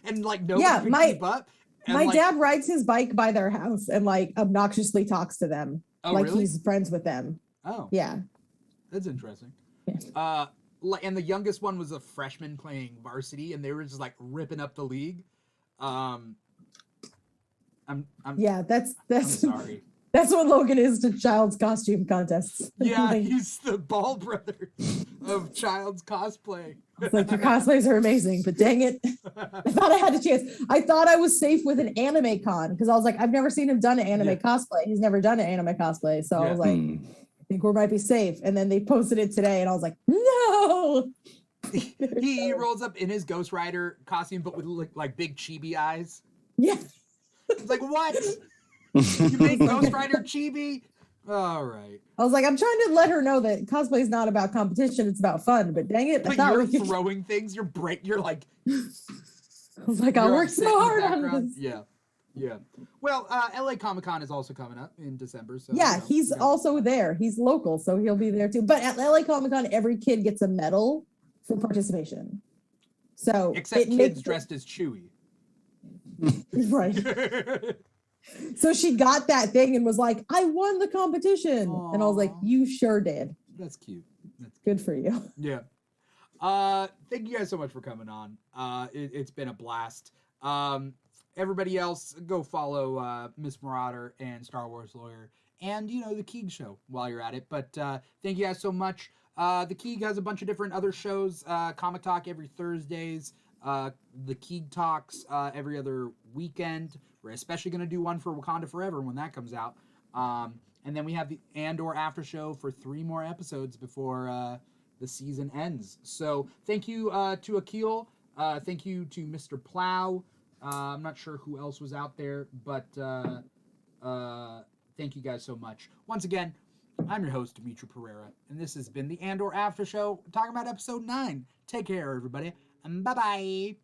Speaker 1: and like nobody could keep up. And
Speaker 2: my dad rides his bike by their house and like obnoxiously talks to them, like really? He's friends with them.
Speaker 1: Oh,
Speaker 2: yeah,
Speaker 1: that's interesting.
Speaker 2: Yeah.
Speaker 1: And the youngest one was a freshman playing varsity, and they were just like ripping up the league.
Speaker 2: Yeah, that's
Speaker 1: I'm sorry.
Speaker 2: That's what Logan is to child's costume contests.
Speaker 1: Yeah,
Speaker 2: Like,
Speaker 1: he's the Ball brother of child's cosplay.
Speaker 2: it's like, your cosplays are amazing, but dang it. I thought I had a chance. I thought I was safe with an anime con because I was like, I've never seen him done an anime cosplay. He's never done an anime cosplay. So I was like, I think we might be safe. And then they posted it today and I was like, no.
Speaker 1: He rolls up in his Ghost Rider costume, but with like big chibi eyes.
Speaker 2: Yeah.
Speaker 1: It's like, what? You make Ghost Rider chibi? All right.
Speaker 2: I was like, I'm trying to let her know that cosplay is not about competition, it's about fun. But dang it,
Speaker 1: But you're throwing things. You're like.
Speaker 2: I was like, I worked so hard on this.
Speaker 1: Yeah. Well, LA Comic-Con is also coming up in December. So
Speaker 2: yeah, he's also there. He's local, so he'll be there too. But at LA Comic-Con, every kid gets a medal for participation. So
Speaker 1: except kids dressed as Chewie.
Speaker 2: Right. So she got that thing and was like, I won the competition. Aww. And I was like, you sure did.
Speaker 1: That's cute. That's
Speaker 2: good for you.
Speaker 1: Yeah. Thank you guys so much for coming on. It's been a blast. Everybody else, go follow Miss Marauder and Star Wars Lawyer and, the Keeg Show while you're at it. But thank you guys so much. The Keeg has a bunch of different other shows. Comic Talk every Thursdays. The Keeg Talks every other weekend. We're especially going to do one for Wakanda Forever when that comes out. And then we have the Andor After Show for 3 more episodes before the season ends. So thank you to Akil. Thank you to Mr. Plow. I'm not sure who else was out there, but thank you guys so much. Once again, I'm your host, Dimithri Perera, and this has been the Andor After Show, talking about episode 9. Take care, everybody, and bye-bye.